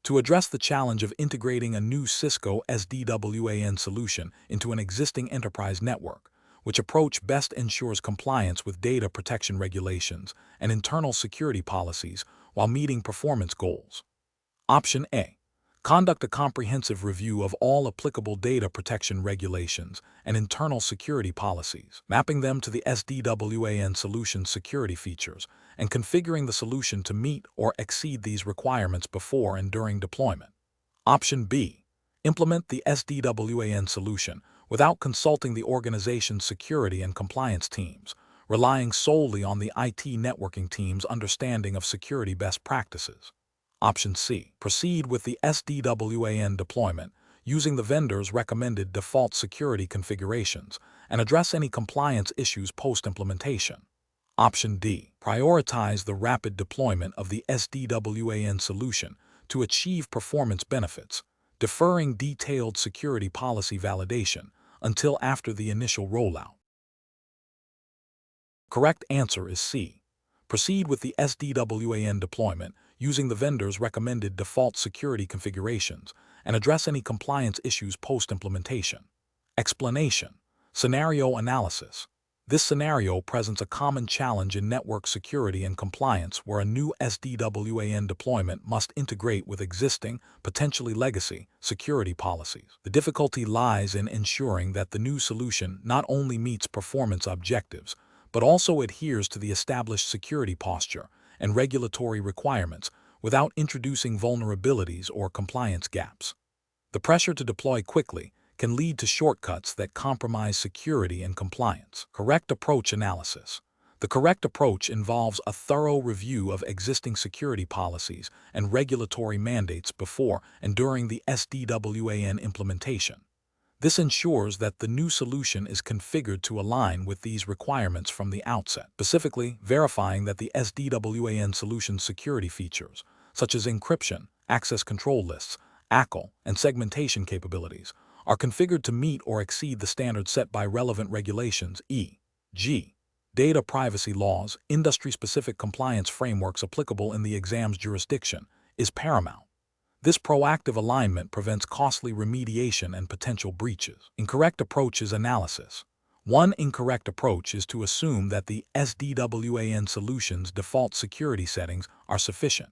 To address the challenge of integrating a new Cisco ENSDWI solution into an existing enterprise network, which approach best ensures compliance with data protection regulations and internal security policies while meeting performance goals? Option A. Conduct a comprehensive review of all applicable data protection regulations and internal security policies, mapping them to the ENSDWI solution's security features, and configuring the solution to meet or exceed these requirements before and during deployment. Option B. Implement the ENSDWI solution without consulting the organization's security and compliance teams, relying solely on the IT networking team's understanding of security best practices. Option C. Proceed with the ENSDWI deployment using the vendor's recommended default security configurations and address any compliance issues post-implementation. Option D. Prioritize the rapid deployment of the ENSDWI solution to achieve performance benefits, deferring detailed security policy validation until after the initial rollout. Correct answer is C. Proceed with the ENSDWI deployment using the vendor's recommended default security configurations and address any compliance issues post-implementation. Explanation. Scenario analysis. This scenario presents a common challenge in network security and compliance where a new ENSDWI deployment must integrate with existing, potentially legacy, security policies. The difficulty lies in ensuring that the new solution not only meets performance objectives, but also adheres to the established security posture and regulatory requirements without introducing vulnerabilities or compliance gaps. The pressure to deploy quickly can lead to shortcuts that compromise security and compliance. Correct approach analysis. The correct approach involves a thorough review of existing security policies and regulatory mandates before and during the ENSDWI implementation. This ensures that the new solution is configured to align with these requirements from the outset, specifically verifying that the ENSDWI solution's security features, such as encryption, access control lists, ACL, and segmentation capabilities, are configured to meet or exceed the standards set by relevant regulations, e.g., data privacy laws, industry-specific compliance frameworks applicable in the exam's jurisdiction, is paramount. This proactive alignment prevents costly remediation and potential breaches. Incorrect approach is analysis. One incorrect approach is to assume that the ENSDWI solution's default security settings are sufficient.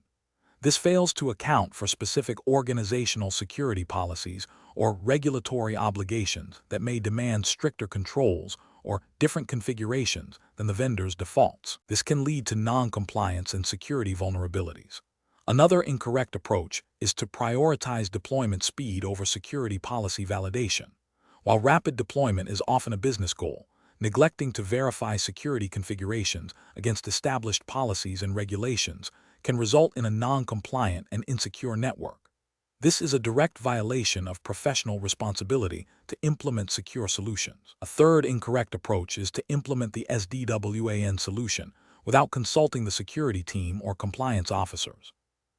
This fails to account for specific organizational security policies or regulatory obligations that may demand stricter controls or different configurations than the vendor's defaults. This can lead to non-compliance and security vulnerabilities. Another incorrect approach is to prioritize deployment speed over security policy validation. While rapid deployment is often a business goal, neglecting to verify security configurations against established policies and regulations can result in a non-compliant and insecure network. This is a direct violation of professional responsibility to implement secure solutions. A third incorrect approach is to implement the ENSDWI solution without consulting the security team or compliance officers.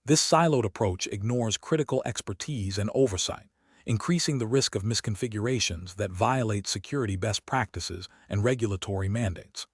This siloed approach ignores critical expertise and oversight, increasing the risk of misconfigurations that violate security best practices and regulatory mandates.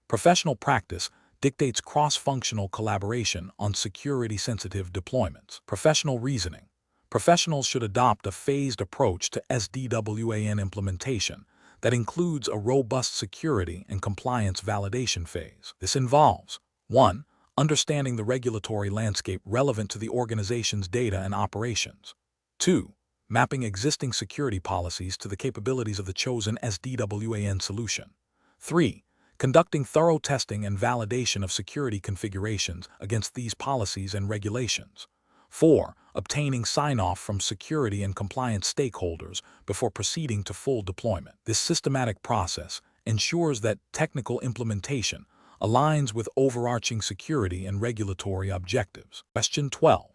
Professional practice dictates cross-functional collaboration on security-sensitive deployments. Professional reasoning. Professionals should adopt a phased approach to SDWAN implementation that includes a robust security and compliance validation phase. This involves 1. Understanding the regulatory landscape relevant to the organization's data and operations. 2. Mapping existing security policies to the capabilities of the chosen SDWAN solution. 3. Conducting thorough testing and validation of security configurations against these policies and regulations. 4. Obtaining sign-off from security and compliance stakeholders before proceeding to full deployment. This systematic process ensures that technical implementation aligns with overarching security and regulatory objectives. Question 12.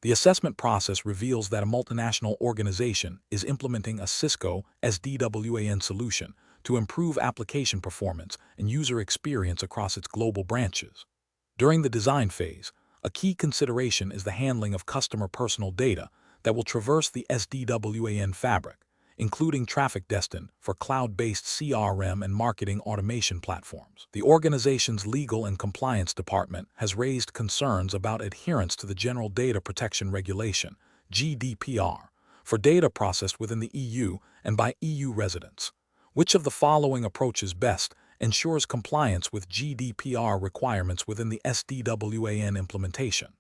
The assessment process reveals that a multinational organization is implementing a Cisco SDWAN solution to improve application performance and user experience across its global branches. During the design phase, a key consideration is the handling of customer personal data that will traverse the SDWAN fabric, including traffic destined for cloud-based CRM and marketing automation platforms. The organization's legal and compliance department has raised concerns about adherence to the General Data Protection Regulation, GDPR, for data processed within the EU and by EU residents. Which of the following approaches best ensures compliance with GDPR requirements within the SDWAN implementation?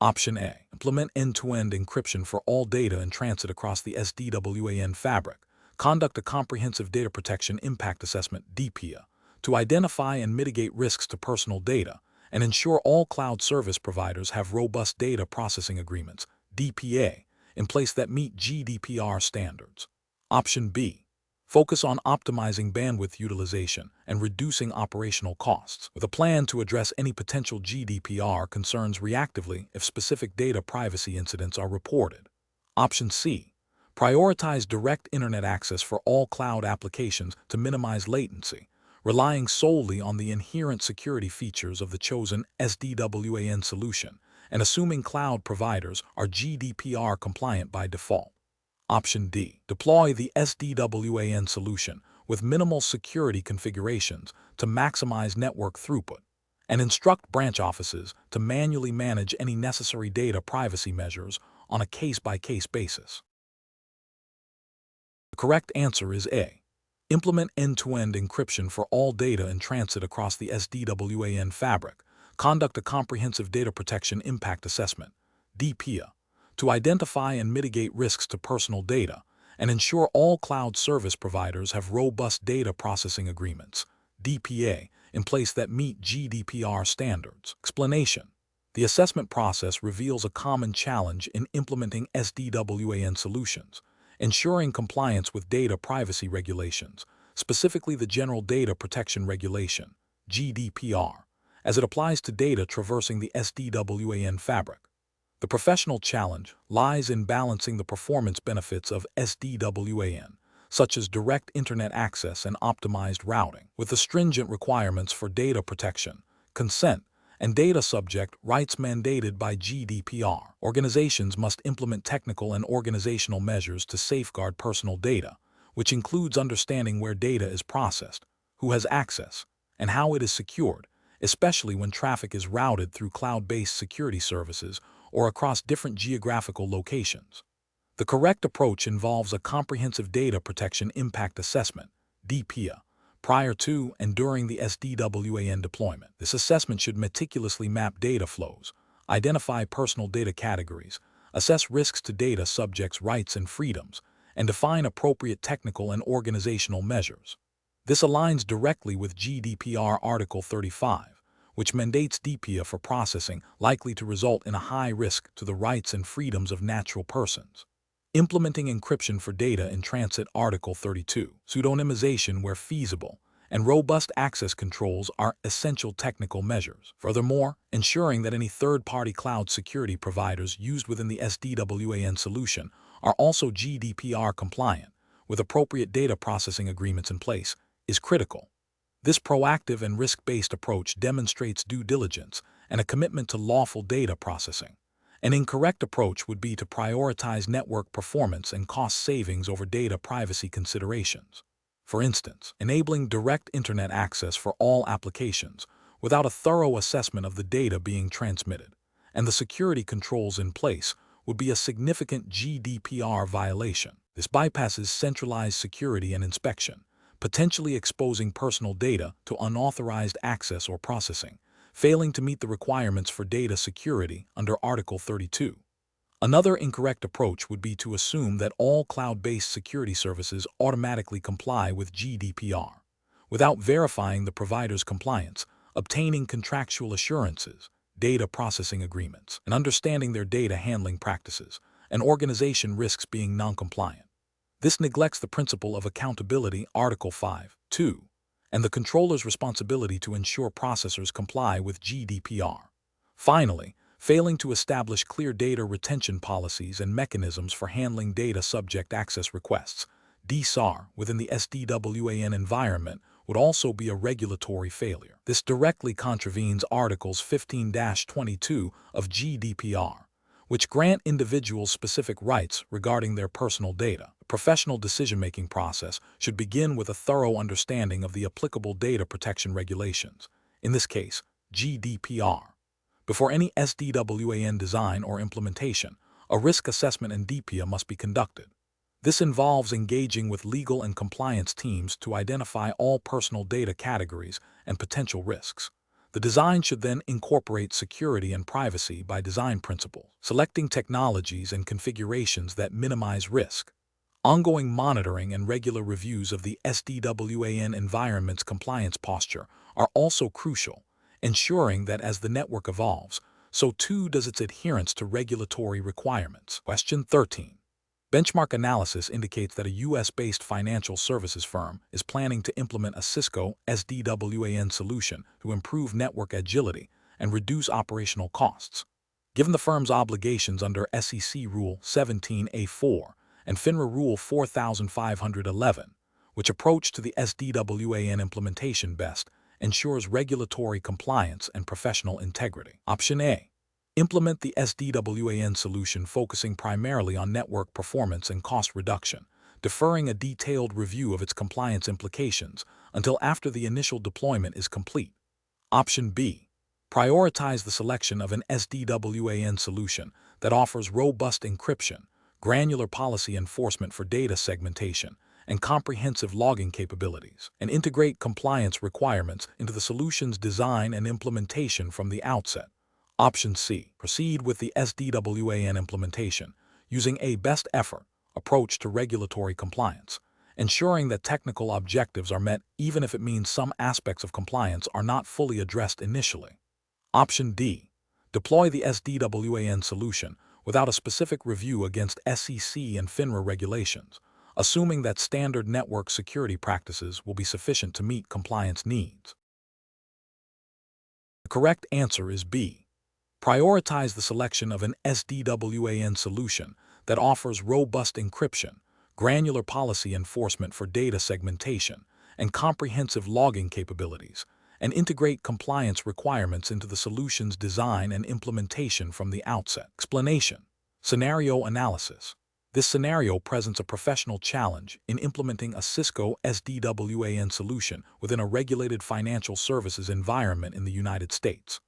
Option A. Implement end-to-end encryption for all data in transit across the SDWAN fabric. Conduct a comprehensive data protection impact assessment (DPIA) to identify and mitigate risks to personal data and ensure all cloud service providers have robust data processing agreements (DPA) in place that meet GDPR standards. Option B. Focus on optimizing bandwidth utilization and reducing operational costs, with a plan to address any potential GDPR concerns reactively if specific data privacy incidents are reported. Option C. Prioritize direct internet access for all cloud applications to minimize latency, relying solely on the inherent security features of the chosen SDWAN solution and assuming cloud providers are GDPR compliant by default. Option D. Deploy the SDWAN solution with minimal security configurations to maximize network throughput, and instruct branch offices to manually manage any necessary data privacy measures on a case-by-case basis. The correct answer is A. Implement end-to-end encryption for all data in transit across the SDWAN fabric. Conduct a comprehensive data protection impact assessment, DPIA, to identify and mitigate risks to personal data and ensure all cloud service providers have robust data processing agreements, DPA, in place that meet GDPR standards. Explanation. The assessment process reveals a common challenge in implementing SDWAN solutions, ensuring compliance with data privacy regulations, specifically the General Data Protection Regulation, GDPR, as it applies to data traversing the SDWAN fabric. The professional challenge lies in balancing the performance benefits of SDWAN, such as direct internet access and optimized routing, with the stringent requirements for data protection, consent, and data subject rights mandated by GDPR. Organizations must implement technical and organizational measures to safeguard personal data, which includes understanding where data is processed, who has access, and how it is secured, especially when traffic is routed through cloud-based security services or across different geographical locations. The correct approach involves a comprehensive data protection impact assessment, DPIA, prior to and during the SDWAN deployment. This assessment should meticulously map data flows, identify personal data categories, assess risks to data subjects' rights and freedoms, and define appropriate technical and organizational measures. This aligns directly with GDPR Article 35, which mandates DPIA for processing likely to result in a high risk to the rights and freedoms of natural persons. Implementing encryption for data in transit Article 32, pseudonymization where feasible, and robust access controls are essential technical measures. Furthermore, ensuring that any third-party cloud security providers used within the SDWAN solution are also GDPR compliant, with appropriate data processing agreements in place, is critical. This proactive and risk-based approach demonstrates due diligence and a commitment to lawful data processing, An incorrect approach would be to prioritize network performance and cost savings over data privacy considerations. For instance, enabling direct internet access for all applications without a thorough assessment of the data being transmitted and the security controls in place would be a significant GDPR violation. This bypasses centralized security and inspection, potentially exposing personal data to unauthorized access or processing, failing to meet the requirements for data security under Article 32. Another incorrect approach would be to assume that all cloud-based security services automatically comply with GDPR, without verifying the provider's compliance, obtaining contractual assurances, data processing agreements, and understanding their data handling practices. An organization risks being non-compliant. This neglects the principle of accountability, Article 5(2), and the controller's responsibility to ensure processors comply with GDPR. Finally, failing to establish clear data retention policies and mechanisms for handling data subject access requests, DSAR, within the SDWAN environment would also be a regulatory failure. This directly contravenes Articles 15-22 of GDPR, which grant individuals specific rights regarding their personal data. The professional decision-making process should begin with a thorough understanding of the applicable data protection regulations, in this case, GDPR. Before any SDWAN design or implementation, a risk assessment and DPIA must be conducted. This involves engaging with legal and compliance teams to identify all personal data categories and potential risks. The design should then incorporate security and privacy by design principles, selecting technologies and configurations that minimize risk. Ongoing monitoring and regular reviews of the SDWAN environment's compliance posture are also crucial, ensuring that as the network evolves, so too does its adherence to regulatory requirements. Question 13. Benchmark analysis indicates that a U.S.-based financial services firm is planning to implement a Cisco SDWAN solution to improve network agility and reduce operational costs. Given the firm's obligations under SEC Rule 17a-4 and FINRA Rule 4511, which approach to the SDWAN implementation best ensures regulatory compliance and professional integrity. Option A. Implement the SDWAN solution focusing primarily on network performance and cost reduction, deferring a detailed review of its compliance implications until after the initial deployment is complete. Option B. Prioritize the selection of an SDWAN solution that offers robust encryption, granular policy enforcement for data segmentation, and comprehensive logging capabilities, and integrate compliance requirements into the solution's design and implementation from the outset. Option C. Proceed with the SDWAN implementation using a best effort approach to regulatory compliance, ensuring that technical objectives are met even if it means some aspects of compliance are not fully addressed initially. Option D. Deploy the SDWAN solution without a specific review against SEC and FINRA regulations, assuming that standard network security practices will be sufficient to meet compliance needs. The correct answer is B. Prioritize the selection of an SDWAN solution that offers robust encryption, granular policy enforcement for data segmentation, and comprehensive logging capabilities, and integrate compliance requirements into the solution's design and implementation from the outset. Explanation. Scenario analysis. This scenario presents a professional challenge in implementing a Cisco SDWAN solution within a regulated financial services environment in the United States.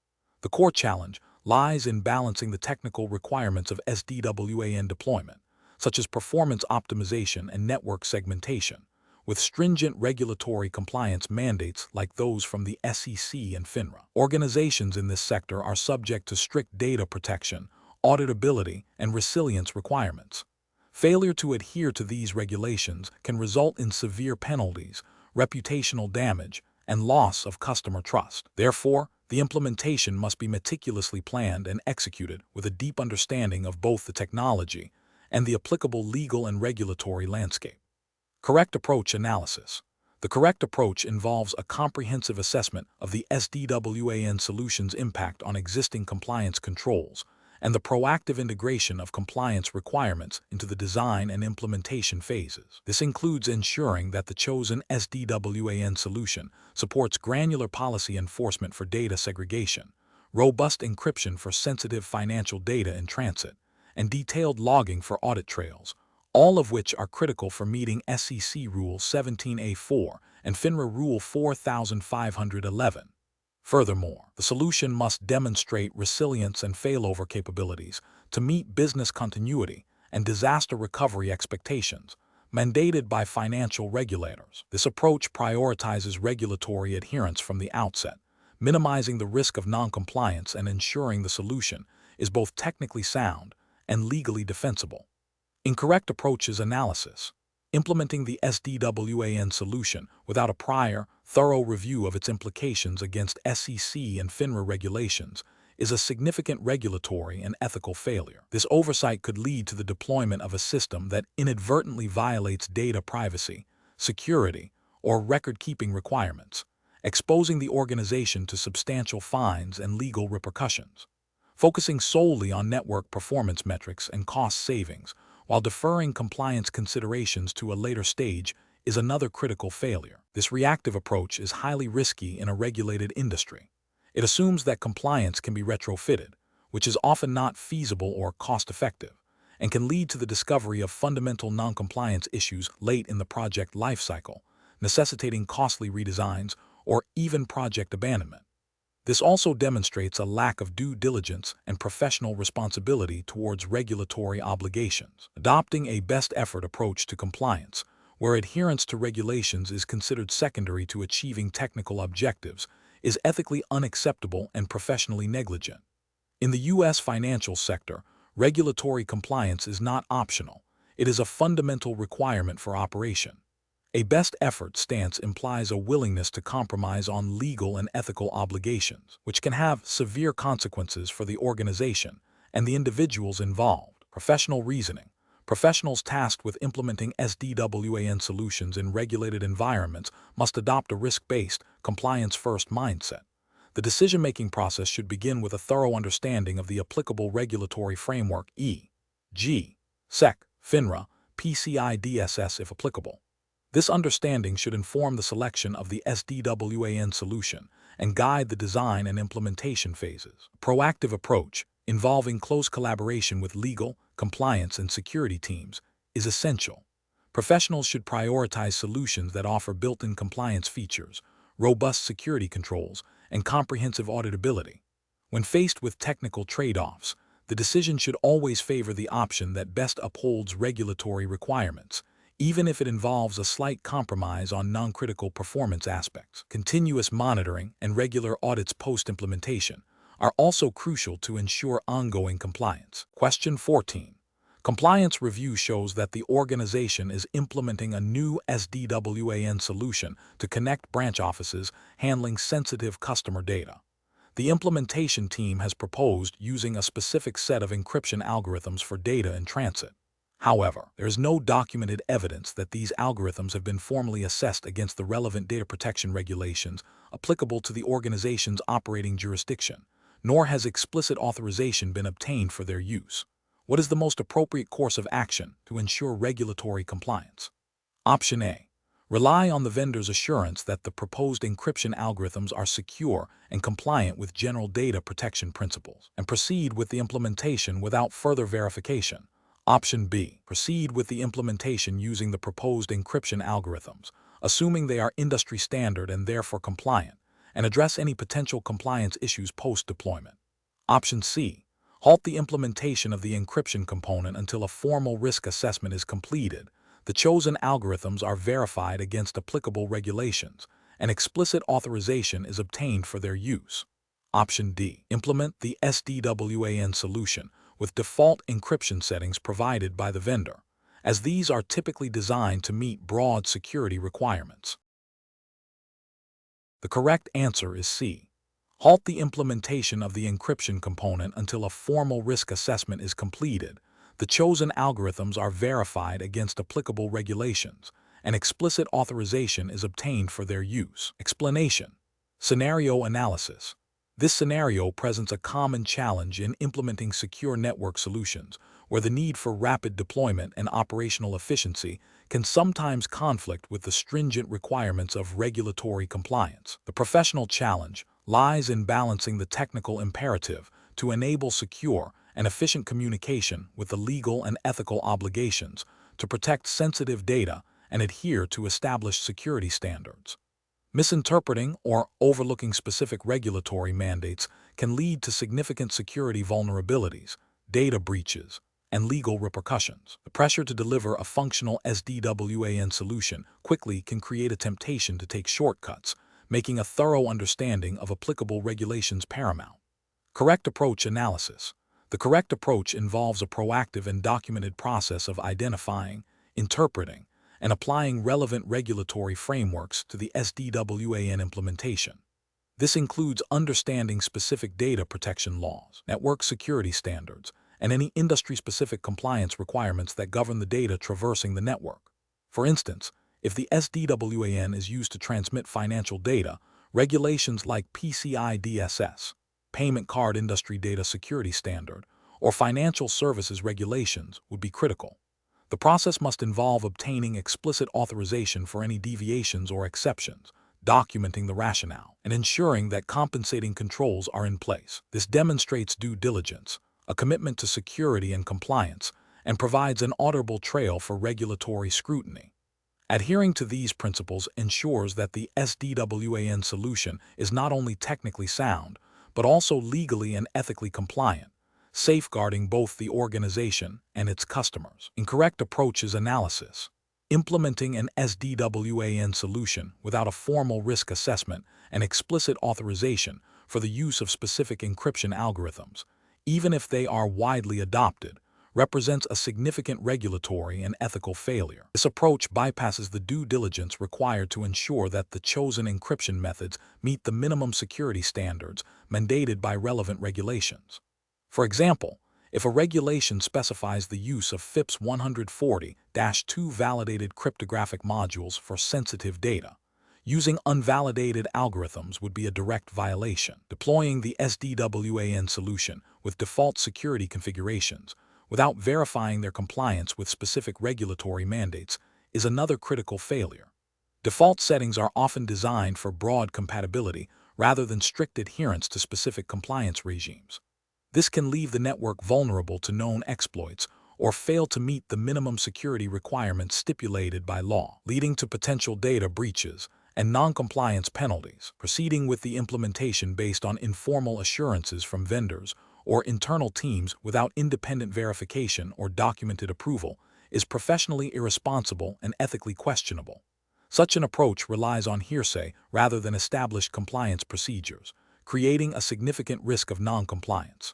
The core challenge lies in balancing the technical requirements of SDWAN deployment, such as performance optimization and network segmentation, with stringent regulatory compliance mandates like those from the SEC and FINRA. Organizations in this sector are subject to strict data protection, auditability, and resilience requirements. Failure to adhere to these regulations can result in severe penalties, reputational damage, and loss of customer trust. Therefore, the implementation must be meticulously planned and executed with a deep understanding of both the technology and the applicable legal and regulatory landscape. Correct approach analysis. The correct approach involves a comprehensive assessment of the SDWAN solution's impact on existing compliance controls and the proactive integration of compliance requirements into the design and implementation phases. This includes ensuring that the chosen SDWAN solution supports granular policy enforcement for data segregation, robust encryption for sensitive financial data in transit, and detailed logging for audit trails, all of which are critical for meeting SEC Rule 17A4 and FINRA Rule 4511. Furthermore, the solution must demonstrate resilience and failover capabilities to meet business continuity and disaster recovery expectations mandated by financial regulators. This approach prioritizes regulatory adherence from the outset, minimizing the risk of noncompliance and ensuring the solution is both technically sound and legally defensible. Incorrect approaches analysis. Implementing the ENSDWI solution without a prior, thorough review of its implications against SEC and FINRA regulations is a significant regulatory and ethical failure. This oversight could lead to the deployment of a system that inadvertently violates data privacy, security, or record-keeping requirements, exposing the organization to substantial fines and legal repercussions. Focusing solely on network performance metrics and cost savings, while deferring compliance considerations to a later stage, is another critical failure. This reactive approach is highly risky in a regulated industry. It assumes that compliance can be retrofitted, which is often not feasible or cost-effective, and can lead to the discovery of fundamental noncompliance issues late in the project lifecycle, necessitating costly redesigns or even project abandonment. This also demonstrates a lack of due diligence and professional responsibility towards regulatory obligations. Adopting a best-effort approach to compliance, where adherence to regulations is considered secondary to achieving technical objectives, is ethically unacceptable and professionally negligent. In the U.S. financial sector, regulatory compliance is not optional. It is a fundamental requirement for operation. A best-effort stance implies a willingness to compromise on legal and ethical obligations, which can have severe consequences for the organization and the individuals involved. Professional reasoning. Professionals tasked with implementing ENSDWI solutions in regulated environments must adopt a risk-based, compliance-first mindset. The decision-making process should begin with a thorough understanding of the applicable regulatory framework e.g., SEC, FINRA, PCI DSS if applicable. This understanding should inform the selection of the ENSDWI solution and guide the design and implementation phases. A proactive approach, involving close collaboration with legal, compliance, and security teams, is essential. Professionals should prioritize solutions that offer built-in compliance features, robust security controls, and comprehensive auditability. When faced with technical trade-offs, the decision should always favor the option that best upholds regulatory requirements, even if it involves a slight compromise on non-critical performance aspects. Continuous monitoring and regular audits post-implementation are also crucial to ensure ongoing compliance. Question 14. Compliance review shows that the organization is implementing a new ENSDWI solution to connect branch offices handling sensitive customer data. The implementation team has proposed using a specific set of encryption algorithms for data in transit. However, there is no documented evidence that these algorithms have been formally assessed against the relevant data protection regulations applicable to the organization's operating jurisdiction, nor has explicit authorization been obtained for their use. What is the most appropriate course of action to ensure regulatory compliance? Option A. Rely on the vendor's assurance that the proposed encryption algorithms are secure and compliant with general data protection principles, and proceed with the implementation without further verification. Option B. Proceed with the implementation using the proposed encryption algorithms, assuming they are industry standard and therefore compliant, and address any potential compliance issues post-deployment. Option C. Halt the implementation of the encryption component until a formal risk assessment is completed, the chosen algorithms are verified against applicable regulations, and explicit authorization is obtained for their use. Option D. Implement the ENSDWI solution with default encryption settings provided by the vendor, as these are typically designed to meet broad security requirements. The correct answer is C. Halt the implementation of the encryption component until a formal risk assessment is completed, the chosen algorithms are verified against applicable regulations, and explicit authorization is obtained for their use. Explanation. Scenario analysis. This scenario presents a common challenge in implementing secure network solutions, where the need for rapid deployment and operational efficiency can sometimes conflict with the stringent requirements of regulatory compliance. The professional challenge lies in balancing the technical imperative to enable secure and efficient communication with the legal and ethical obligations to protect sensitive data and adhere to established security standards. Misinterpreting or overlooking specific regulatory mandates can lead to significant security vulnerabilities, data breaches, and legal repercussions. The pressure to deliver a functional SDWAN solution quickly can create a temptation to take shortcuts, making a thorough understanding of applicable regulations paramount. Correct approach analysis. The correct approach involves a proactive and documented process of identifying, interpreting, and applying relevant regulatory frameworks to the SDWAN implementation. This includes understanding specific data protection laws, network security standards, and any industry-specific compliance requirements that govern the data traversing the network. For instance, if the SDWAN is used to transmit financial data, regulations like PCI DSS, Payment Card Industry Data Security Standard, or financial services regulations would be critical. The process must involve obtaining explicit authorization for any deviations or exceptions, documenting the rationale, and ensuring that compensating controls are in place. This demonstrates due diligence, a commitment to security and compliance, and provides an auditable trail for regulatory scrutiny. Adhering to these principles ensures that the SDWAN solution is not only technically sound, but also legally and ethically compliant, safeguarding both the organization and its customers. Incorrect approaches analysis. Implementing an SDWAN solution without a formal risk assessment and explicit authorization for the use of specific encryption algorithms, even if they are widely adopted, represents a significant regulatory and ethical failure. This approach bypasses the due diligence required to ensure that the chosen encryption methods meet the minimum security standards mandated by relevant regulations. For example, if a regulation specifies the use of FIPS 140-2 validated cryptographic modules for sensitive data, using unvalidated algorithms would be a direct violation. Deploying the SDWAN solution with default security configurations without verifying their compliance with specific regulatory mandates is another critical failure. Default settings are often designed for broad compatibility rather than strict adherence to specific compliance regimes. This can leave the network vulnerable to known exploits or fail to meet the minimum security requirements stipulated by law, leading to potential data breaches and non-compliance penalties. Proceeding with the implementation based on informal assurances from vendors or internal teams without independent verification or documented approval is professionally irresponsible and ethically questionable. Such an approach relies on hearsay rather than established compliance procedures, creating a significant risk of non-compliance.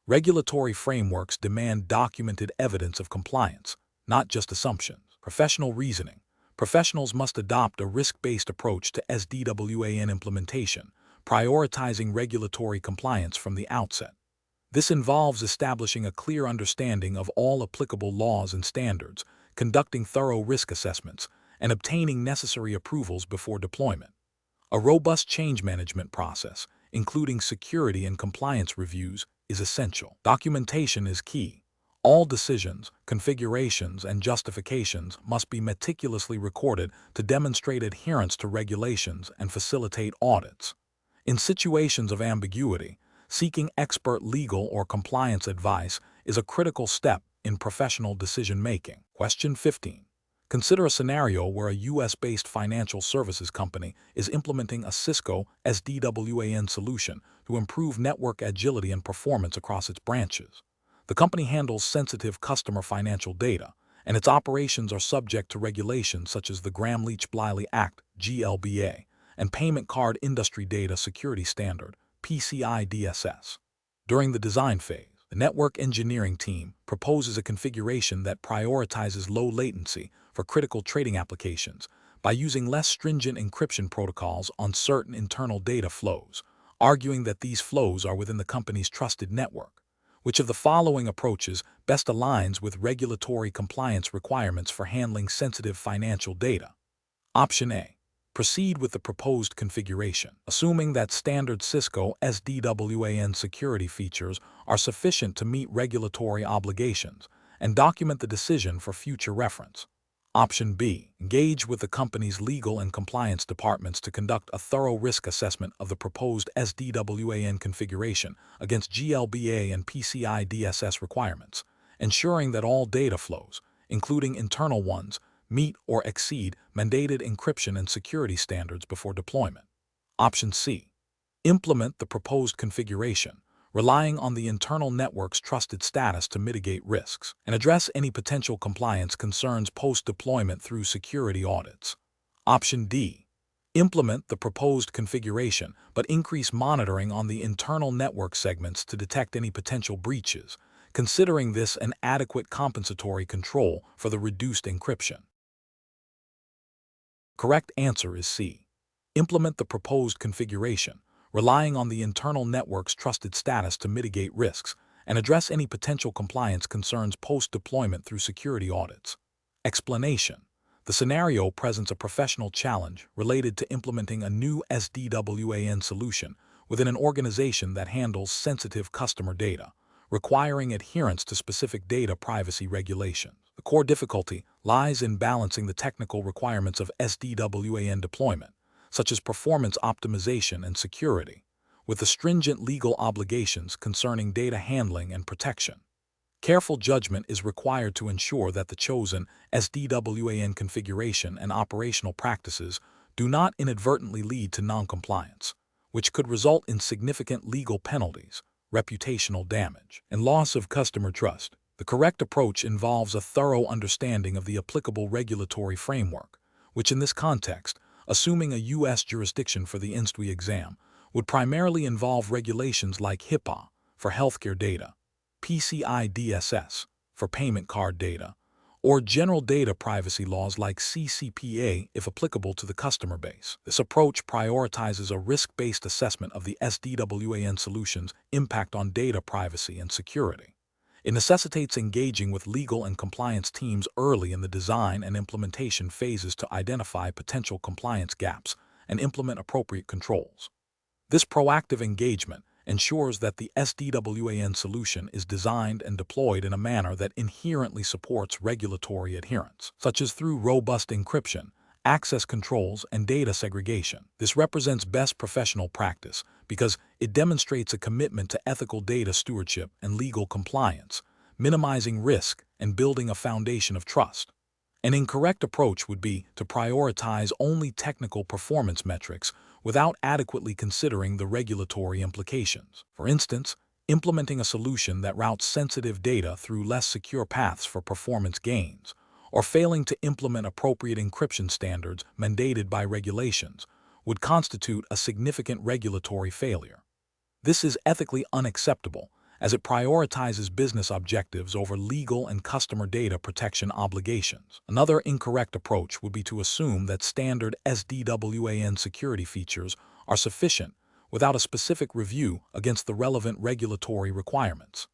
Regulatory frameworks demand documented evidence of compliance, not just assumptions. Professional reasoning. Professionals must adopt a risk-based approach to SDWAN implementation, prioritizing regulatory compliance from the outset. This involves establishing a clear understanding of all applicable laws and standards, conducting thorough risk assessments, and obtaining necessary approvals before deployment. A robust change management process, including security and compliance reviews, is essential. Documentation is key. All decisions, configurations, and justifications must be meticulously recorded to demonstrate adherence to regulations and facilitate audits. In situations of ambiguity, seeking expert legal or compliance advice is a critical step in professional decision-making. Question 15. Consider a scenario where a U.S.-based financial services company is implementing a Cisco SDWAN solution to improve network agility and performance across its branches. The company handles sensitive customer financial data, and its operations are subject to regulations such as the Gramm-Leach-Bliley Act, GLBA, and Payment Card Industry Data Security Standard, PCI DSS. During the design phase, the network engineering team proposes a configuration that prioritizes low latency for critical trading applications by using less stringent encryption protocols on certain internal data flows, arguing that these flows are within the company's trusted network. Which of the following approaches best aligns with regulatory compliance requirements for handling sensitive financial data? Option A. Proceed with the proposed configuration, assuming that standard Cisco SDWAN security features are sufficient to meet regulatory obligations, and document the decision for future reference. Option B. Engage with the company's legal and compliance departments to conduct a thorough risk assessment of the proposed SDWAN configuration against GLBA and PCI DSS requirements, ensuring that all data flows, including internal ones, meet or exceed mandated encryption and security standards before deployment. Option C. Implement the proposed configuration, relying on the internal network's trusted status to mitigate risks, and address any potential compliance concerns post-deployment through security audits. Option D. Implement the proposed configuration, but increase monitoring on the internal network segments to detect any potential breaches, considering this an adequate compensatory control for the reduced encryption. Correct answer is C. Implement the proposed configuration, relying on the internal network's trusted status to mitigate risks and address any potential compliance concerns post-deployment through security audits. Explanation: the scenario presents a professional challenge related to implementing a new SDWAN solution within an organization that handles sensitive customer data, requiring adherence to specific data privacy regulations. The core difficulty lies in balancing the technical requirements of SDWAN deployment, such as performance optimization and security, with the stringent legal obligations concerning data handling and protection. Careful judgment is required to ensure that the chosen SDWAN configuration and operational practices do not inadvertently lead to noncompliance, which could result in significant legal penalties, reputational damage, and loss of customer trust. The correct approach involves a thorough understanding of the applicable regulatory framework, which in this context, assuming a U.S. jurisdiction for the ENSDWI exam, would primarily involve regulations like HIPAA for healthcare data, PCI DSS for payment card data, or general data privacy laws like CCPA if applicable to the customer base. This approach prioritizes a risk-based assessment of the SDWAN solution's impact on data privacy and security. It necessitates engaging with legal and compliance teams early in the design and implementation phases to identify potential compliance gaps and implement appropriate controls. This proactive engagement ensures that the SDWAN solution is designed and deployed in a manner that inherently supports regulatory adherence, such as through robust encryption, access controls, and data segregation. This represents best professional practice because it demonstrates a commitment to ethical data stewardship and legal compliance, minimizing risk and building a foundation of trust. An incorrect approach would be to prioritize only technical performance metrics without adequately considering the regulatory implications. For instance, implementing a solution that routes sensitive data through less secure paths for performance gains, or failing to implement appropriate encryption standards mandated by regulations, would constitute a significant regulatory failure. This is ethically unacceptable, as it prioritizes business objectives over legal and customer data protection obligations. Another incorrect approach would be to assume that standard SDWAN security features are sufficient without a specific review against the relevant regulatory requirements.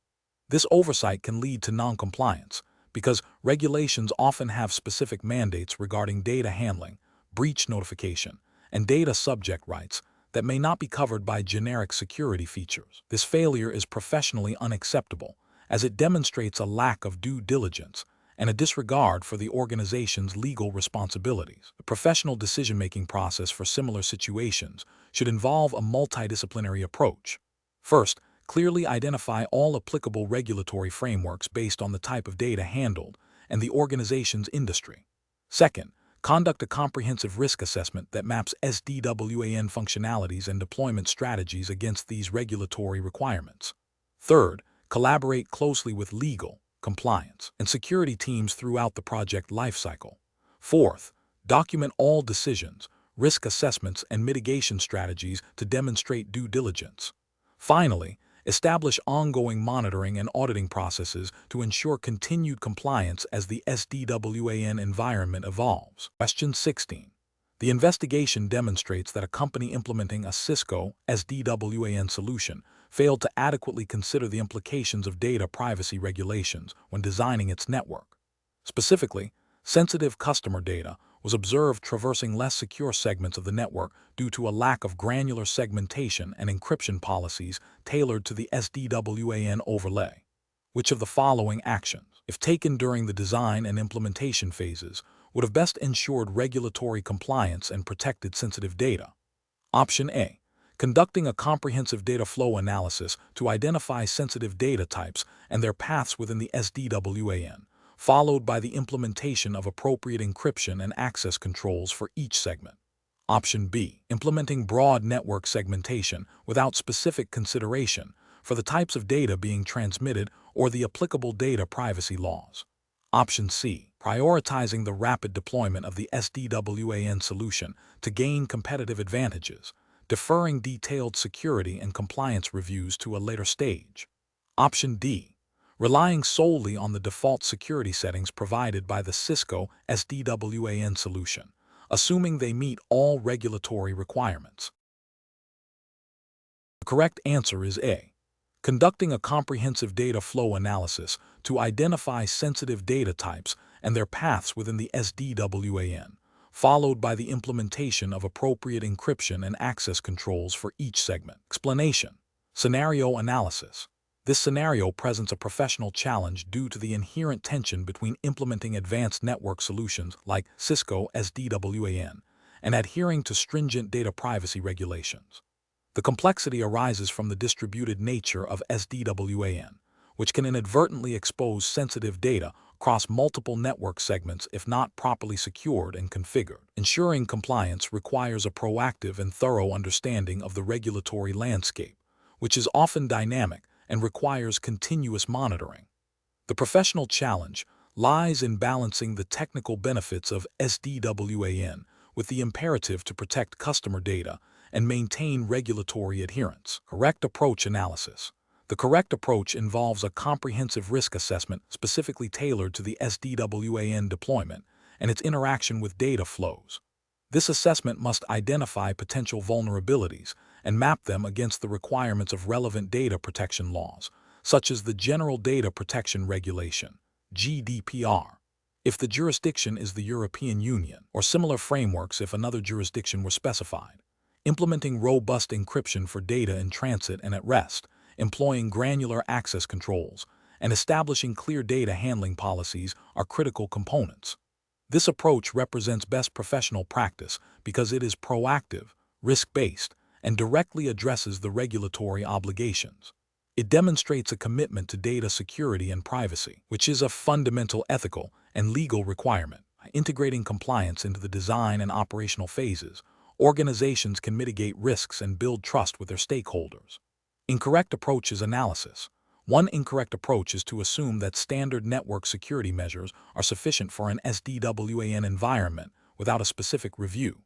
This oversight can lead to noncompliance, because regulations often have specific mandates regarding data handling, breach notification, and data subject rights that may not be covered by generic security features. This failure is professionally unacceptable, as it demonstrates a lack of due diligence and a disregard for the organization's legal responsibilities. The professional decision-making process for similar situations should involve a multidisciplinary approach. First, clearly identify all applicable regulatory frameworks based on the type of data handled and the organization's industry. Second, conduct a comprehensive risk assessment that maps SDWAN functionalities and deployment strategies against these regulatory requirements. Third, collaborate closely with legal, compliance, and security teams throughout the project lifecycle. Fourth, document all decisions, risk assessments, and mitigation strategies to demonstrate due diligence. Finally, establish ongoing monitoring and auditing processes to ensure continued compliance as the SDWAN environment evolves. Question 16. The investigation demonstrates that a company implementing a Cisco SDWAN solution failed to adequately consider the implications of data privacy regulations when designing its network. Specifically, sensitive customer data was observed traversing less secure segments of the network due to a lack of granular segmentation and encryption policies tailored to the SDWAN overlay. Which of the following actions, if taken during the design and implementation phases, would have best ensured regulatory compliance and protected sensitive data? Option A. Conducting a comprehensive data flow analysis to identify sensitive data types and their paths within the SDWAN, followed by the implementation of appropriate encryption and access controls for each segment. Option B. Implementing broad network segmentation without specific consideration for the types of data being transmitted or the applicable data privacy laws. Option C. Prioritizing the rapid deployment of the SDWAN solution to gain competitive advantages, deferring detailed security and compliance reviews to a later stage. Option D. Relying solely on the default security settings provided by the Cisco SDWAN solution, assuming they meet all regulatory requirements. The correct answer is A. Conducting a comprehensive data flow analysis to identify sensitive data types and their paths within the SDWAN, followed by the implementation of appropriate encryption and access controls for each segment. Explanation. Scenario analysis. This scenario presents a professional challenge due to the inherent tension between implementing advanced network solutions like Cisco SDWAN and adhering to stringent data privacy regulations. The complexity arises from the distributed nature of SDWAN, which can inadvertently expose sensitive data across multiple network segments if not properly secured and configured. Ensuring compliance requires a proactive and thorough understanding of the regulatory landscape, which is often dynamic and requires continuous monitoring. The professional challenge lies in balancing the technical benefits of SDWAN with the imperative to protect customer data and maintain regulatory adherence. Correct approach analysis. The correct approach involves a comprehensive risk assessment specifically tailored to the SDWAN deployment and its interaction with data flows. This assessment must identify potential vulnerabilities and map them against the requirements of relevant data protection laws, such as the General Data Protection Regulation, GDPR, if the jurisdiction is the European Union, or similar frameworks if another jurisdiction were specified. Implementing robust encryption for data in transit and at rest, employing granular access controls, and establishing clear data handling policies are critical components. This approach represents best professional practice because it is proactive, risk-based, and directly addresses the regulatory obligations. It demonstrates a commitment to data security and privacy, which is a fundamental ethical and legal requirement. By integrating compliance into the design and operational phases, organizations can mitigate risks and build trust with their stakeholders. Incorrect approaches analysis. One incorrect approach is to assume that standard network security measures are sufficient for an SDWAN environment without a specific review.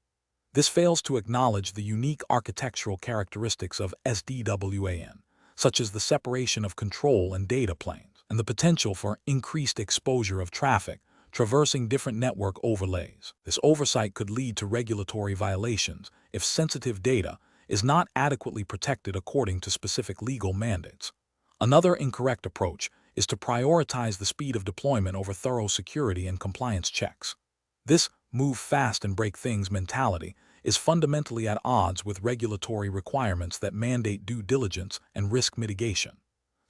This fails to acknowledge the unique architectural characteristics of SDWAN, such as the separation of control and data planes, and the potential for increased exposure of traffic traversing different network overlays. This oversight could lead to regulatory violations if sensitive data is not adequately protected according to specific legal mandates. Another incorrect approach is to prioritize the speed of deployment over thorough security and compliance checks. This move fast and break things mentality is fundamentally at odds with regulatory requirements that mandate due diligence and risk mitigation.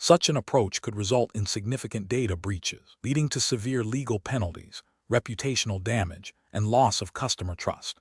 Such an approach could result in significant data breaches, leading to severe legal penalties, reputational damage, and loss of customer trust.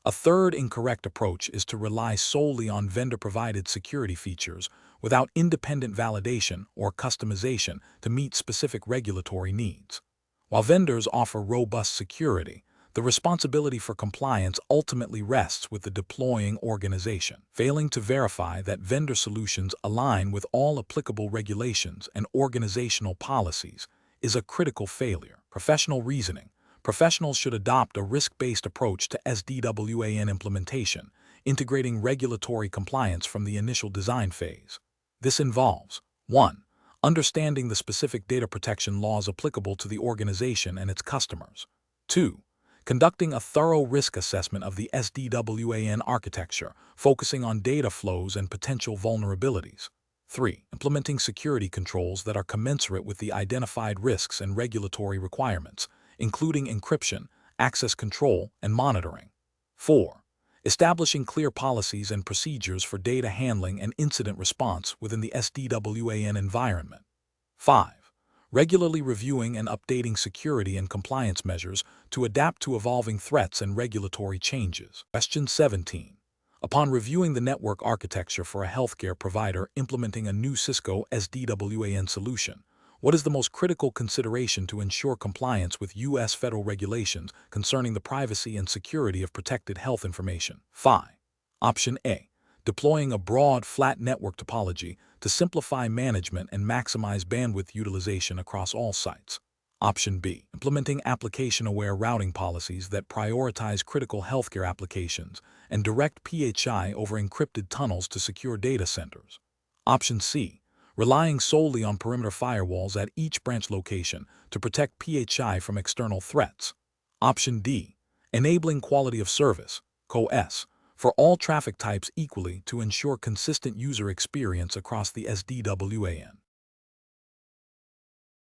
A third incorrect approach is to rely solely on vendor-provided security features without independent validation or customization to meet specific regulatory needs. While vendors offer robust security, the responsibility for compliance ultimately rests with the deploying organization. Failing to verify that vendor solutions align with all applicable regulations and organizational policies is a critical failure. Professional reasoning. Professionals should adopt a risk-based approach to SDWAN implementation, integrating regulatory compliance from the initial design phase. This involves 1. Understanding the specific data protection laws applicable to the organization and its customers. 2. Conducting a thorough risk assessment of the SDWAN architecture, focusing on data flows and potential vulnerabilities. 3. Implementing security controls that are commensurate with the identified risks and regulatory requirements, including encryption, access control, and monitoring. 4. Establishing clear policies and procedures for data handling and incident response within the SDWAN environment. 5. regularly reviewing and updating security and compliance measures to adapt to evolving threats and regulatory changes. Question 17. Upon reviewing the network architecture for a healthcare provider implementing a new Cisco ENSDWI solution, what is the most critical consideration to ensure compliance with U.S. federal regulations concerning the privacy and security of protected health information? 5. Option A. Deploying a broad, flat network topology to simplify management and maximize bandwidth utilization across all sites. Option B. Implementing application-aware routing policies that prioritize critical healthcare applications and direct PHI over encrypted tunnels to secure data centers. Option C. Relying solely on perimeter firewalls at each branch location to protect PHI from external threats. Option D. Enabling quality of service, QoS, for all traffic types equally to ensure consistent user experience across the SDWAN.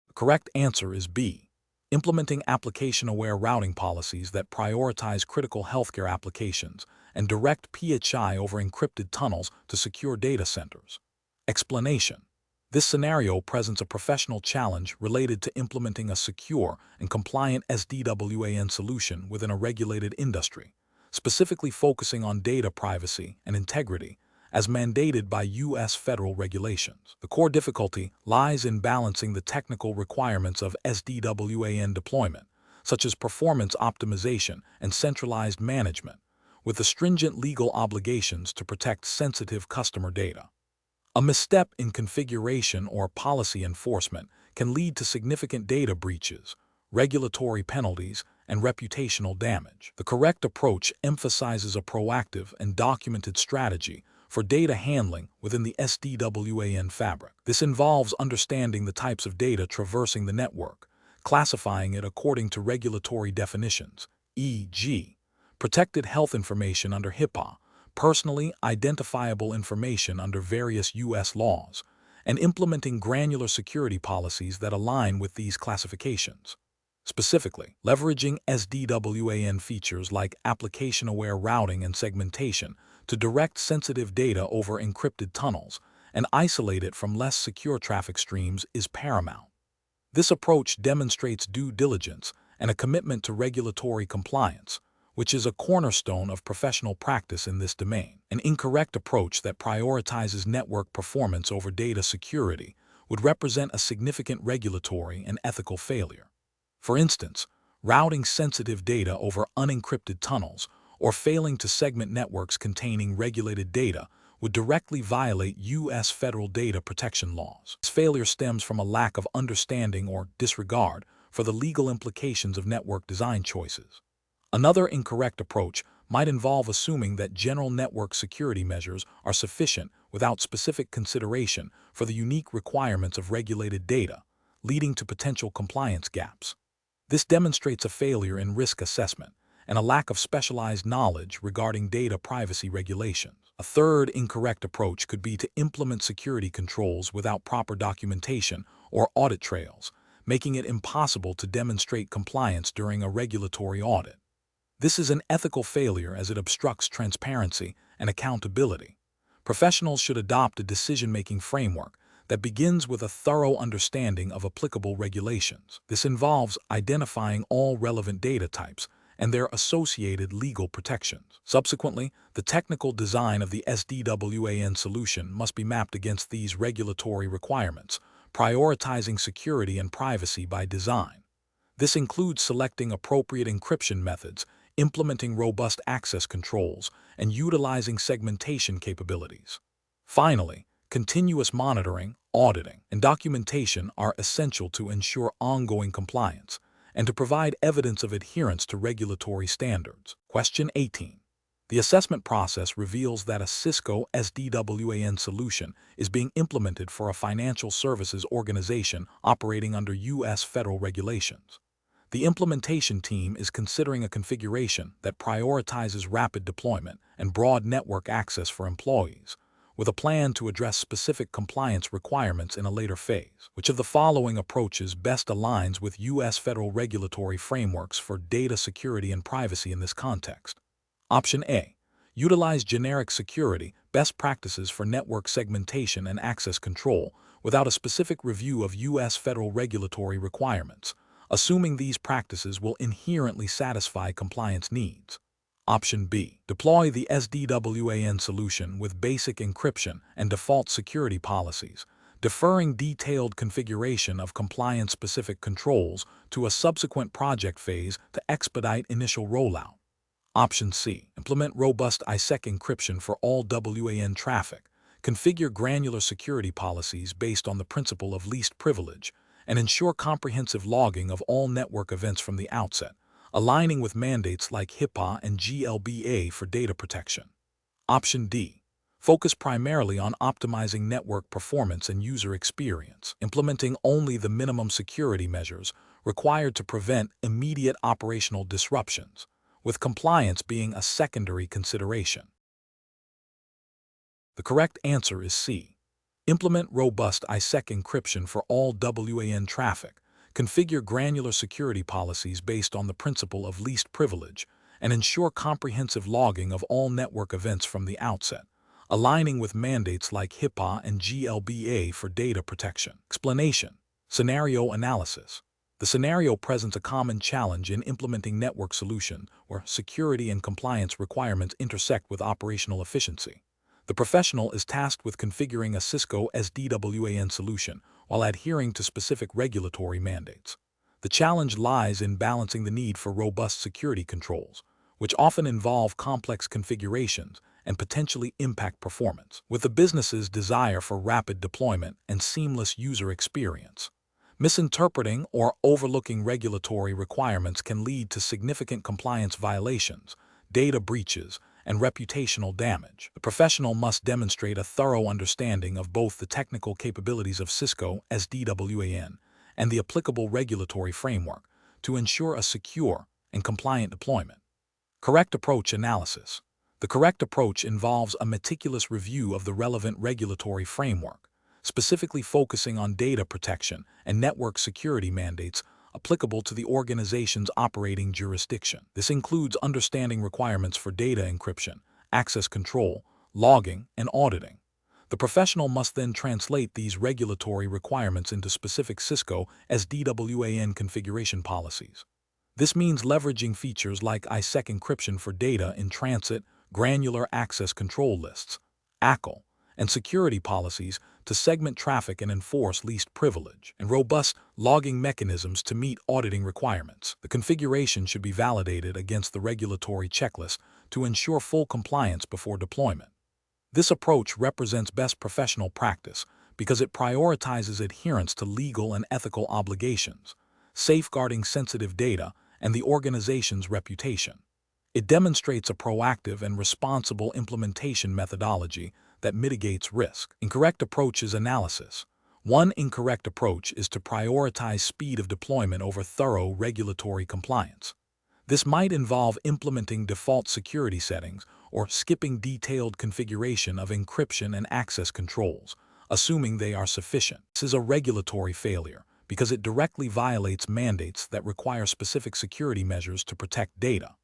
The correct answer is B. Implementing application-aware routing policies that prioritize critical healthcare applications and direct PHI over encrypted tunnels to secure data centers. Explanation. This scenario presents a professional challenge related to implementing a secure and compliant SDWAN solution within a regulated industry, specifically focusing on data privacy and integrity as mandated by U.S. federal regulations. The core difficulty lies in balancing the technical requirements of SDWAN deployment, such as performance optimization and centralized management, with the stringent legal obligations to protect sensitive customer data. A misstep in configuration or policy enforcement can lead to significant data breaches, regulatory penalties, and reputational damage. The correct approach emphasizes a proactive and documented strategy for data handling within the SDWAN fabric. This involves understanding the types of data traversing the network, classifying it according to regulatory definitions, e.g., protected health information under HIPAA, personally identifiable information under various U.S. laws, and implementing granular security policies that align with these classifications. Specifically, leveraging SDWAN features like application-aware routing and segmentation to direct sensitive data over encrypted tunnels and isolate it from less secure traffic streams is paramount. This approach demonstrates due diligence and a commitment to regulatory compliance, which is a cornerstone of professional practice in this domain. An incorrect approach that prioritizes network performance over data security would represent a significant regulatory and ethical failure. For instance, routing sensitive data over unencrypted tunnels or failing to segment networks containing regulated data would directly violate U.S. federal data protection laws. This failure stems from a lack of understanding or disregard for the legal implications of network design choices. Another incorrect approach might involve assuming that general network security measures are sufficient without specific consideration for the unique requirements of regulated data, leading to potential compliance gaps. This demonstrates a failure in risk assessment and a lack of specialized knowledge regarding data privacy regulations. A third incorrect approach could be to implement security controls without proper documentation or audit trails, making it impossible to demonstrate compliance during a regulatory audit. This is an ethical failure as it obstructs transparency and accountability. Professionals should adopt a decision-making framework that begins with a thorough understanding of applicable regulations. This involves identifying all relevant data types and their associated legal protections. Subsequently, the technical design of the SDWAN solution must be mapped against these regulatory requirements, prioritizing security and privacy by design. This includes selecting appropriate encryption methods, implementing robust access controls, and utilizing segmentation capabilities. Finally, continuous monitoring, auditing, and documentation are essential to ensure ongoing compliance and to provide evidence of adherence to regulatory standards. Question 18. The assessment process reveals that a Cisco SDWAN solution is being implemented for a financial services organization operating under U.S. federal regulations. The implementation team is considering a configuration that prioritizes rapid deployment and broad network access for employees, with a plan to address specific compliance requirements in a later phase. Which of the following approaches best aligns with U.S. federal regulatory frameworks for data security and privacy in this context? Option A. Utilize generic security, best practices for network segmentation and access control without a specific review of U.S. federal regulatory requirements, assuming these practices will inherently satisfy compliance needs. Option B. Deploy the ENSDWI solution with basic encryption and default security policies, deferring detailed configuration of compliance-specific controls to a subsequent project phase to expedite initial rollout. Option C. Implement robust ISEC encryption for all WAN traffic, configure granular security policies based on the principle of least privilege, and ensure comprehensive logging of all network events from the outset, aligning with mandates like HIPAA and GLBA for data protection. Option D. Focus primarily on optimizing network performance and user experience, implementing only the minimum security measures required to prevent immediate operational disruptions, with compliance being a secondary consideration. The correct answer is C. Implement robust ISEC encryption for all WAN traffic, configure granular security policies based on the principle of least privilege, and ensure comprehensive logging of all network events from the outset, aligning with mandates like HIPAA and GLBA for data protection. Explanation. Scenario analysis. The scenario presents a common challenge in implementing network solutions where security and compliance requirements intersect with operational efficiency. The professional is tasked with configuring a Cisco ENSDWI solution while adhering to specific regulatory mandates. The challenge lies in balancing the need for robust security controls, which often involve complex configurations and potentially impact performance, with the business's desire for rapid deployment and seamless user experience. Misinterpreting or overlooking regulatory requirements can lead to significant compliance violations, data breaches, and reputational damage. The professional must demonstrate a thorough understanding of both the technical capabilities of Cisco ENSDWI and the applicable regulatory framework to ensure a secure and compliant deployment. Correct approach analysis. The correct approach involves a meticulous review of the relevant regulatory framework, specifically focusing on data protection and network security mandates applicable to the organization's operating jurisdiction. This includes understanding requirements for data encryption, access control, logging, and auditing. The professional must then translate these regulatory requirements into specific Cisco ENSDWI configuration policies. This means leveraging features like ISEC encryption for data in transit, granular access control lists, ACL, and security policies to segment traffic and enforce least privilege, and robust logging mechanisms to meet auditing requirements. The configuration should be validated against the regulatory checklist to ensure full compliance before deployment. This approach represents best professional practice because it prioritizes adherence to legal and ethical obligations, safeguarding sensitive data and the organization's reputation. It demonstrates a proactive and responsible implementation methodology that mitigates risk. Incorrect approach is analysis. One incorrect approach is to prioritize speed of deployment over thorough regulatory compliance. This might involve implementing default security settings or skipping detailed configuration of encryption and access controls, assuming they are sufficient. This is a regulatory failure because it directly violates mandates that require specific security measures to protect data.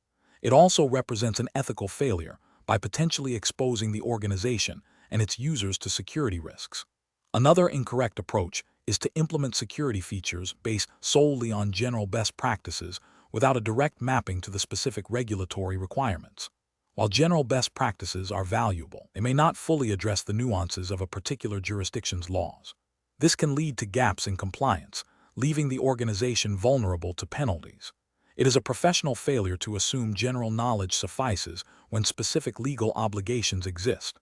It also represents an ethical failure by potentially exposing the organization and its users to security risks. Another incorrect approach is to implement security features based solely on general best practices without a direct mapping to the specific regulatory requirements. While general best practices are valuable, they may not fully address the nuances of a particular jurisdiction's laws. This can lead to gaps in compliance, leaving the organization vulnerable to penalties. It is a professional failure to assume general knowledge suffices when specific legal obligations exist.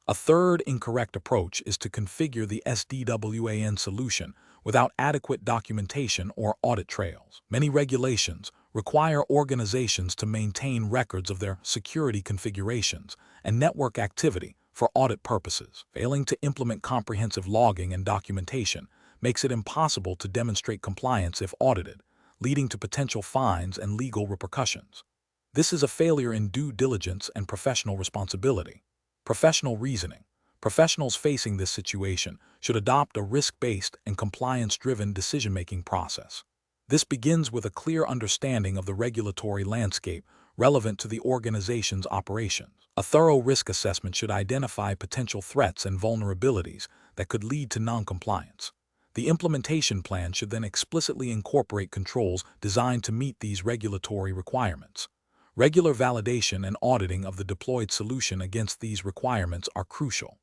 A third incorrect approach is to configure the ENSDWI solution without adequate documentation or audit trails. Many regulations require organizations to maintain records of their security configurations and network activity for audit purposes. Failing to implement comprehensive logging and documentation makes it impossible to demonstrate compliance if audited, leading to potential fines and legal repercussions. This is a failure in due diligence and professional responsibility. Professional reasoning. Professionals facing this situation should adopt a risk-based and compliance-driven decision-making process. This begins with a clear understanding of the regulatory landscape relevant to the organization's operations. A thorough risk assessment should identify potential threats and vulnerabilities that could lead to noncompliance. The implementation plan should then explicitly incorporate controls designed to meet these regulatory requirements. Regular validation and auditing of the deployed solution against these requirements are crucial.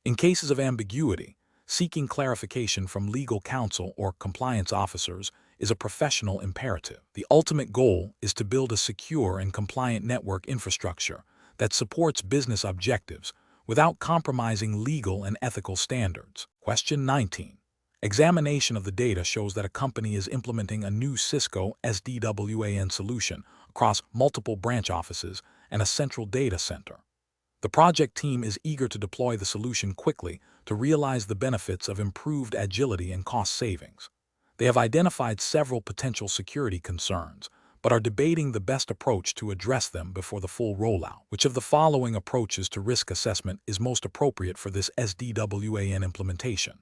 In cases of ambiguity, seeking clarification from legal counsel or compliance officers is a professional imperative. The ultimate goal is to build a secure and compliant network infrastructure that supports business objectives without compromising legal and ethical standards. Question 19. Examination of the data shows that a company is implementing a new Cisco ENSDWI solution across multiple branch offices and a central data center. The project team is eager to deploy the solution quickly to realize the benefits of improved agility and cost savings. They have identified several potential security concerns, but are debating the best approach to address them before the full rollout. Which of the following approaches to risk assessment is most appropriate for this SDWAN implementation?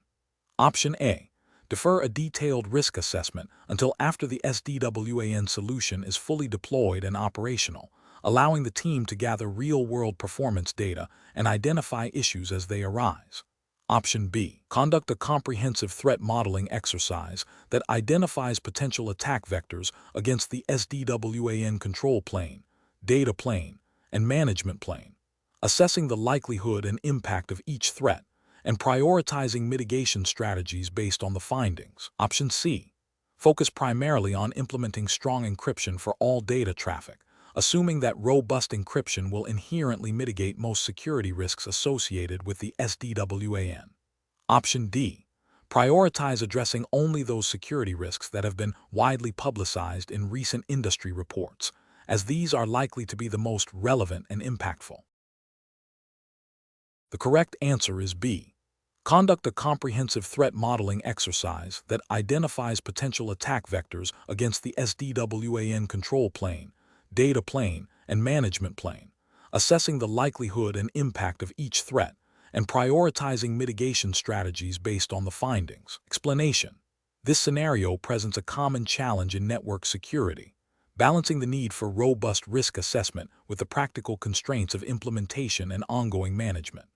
Option A. Defer a detailed risk assessment until after the SDWAN solution is fully deployed and operational, allowing the team to gather real-world performance data and identify issues as they arise. Option B. Conduct a comprehensive threat modeling exercise that identifies potential attack vectors against the SDWAN control plane, data plane, and management plane, assessing the likelihood and impact of each threat and prioritizing mitigation strategies based on the findings. Option C. Focus primarily on implementing strong encryption for all data traffic, assuming that robust encryption will inherently mitigate most security risks associated with the SDWAN. Option D. Prioritize addressing only those security risks that have been widely publicized in recent industry reports, as these are likely to be the most relevant and impactful. The correct answer is B. Conduct a comprehensive threat modeling exercise that identifies potential attack vectors against the SDWAN control plane, data plane, and management plane, assessing the likelihood and impact of each threat, and prioritizing mitigation strategies based on the findings. Explanation. This scenario presents a common challenge in network security, balancing the need for robust risk assessment with the practical constraints of implementation and ongoing management.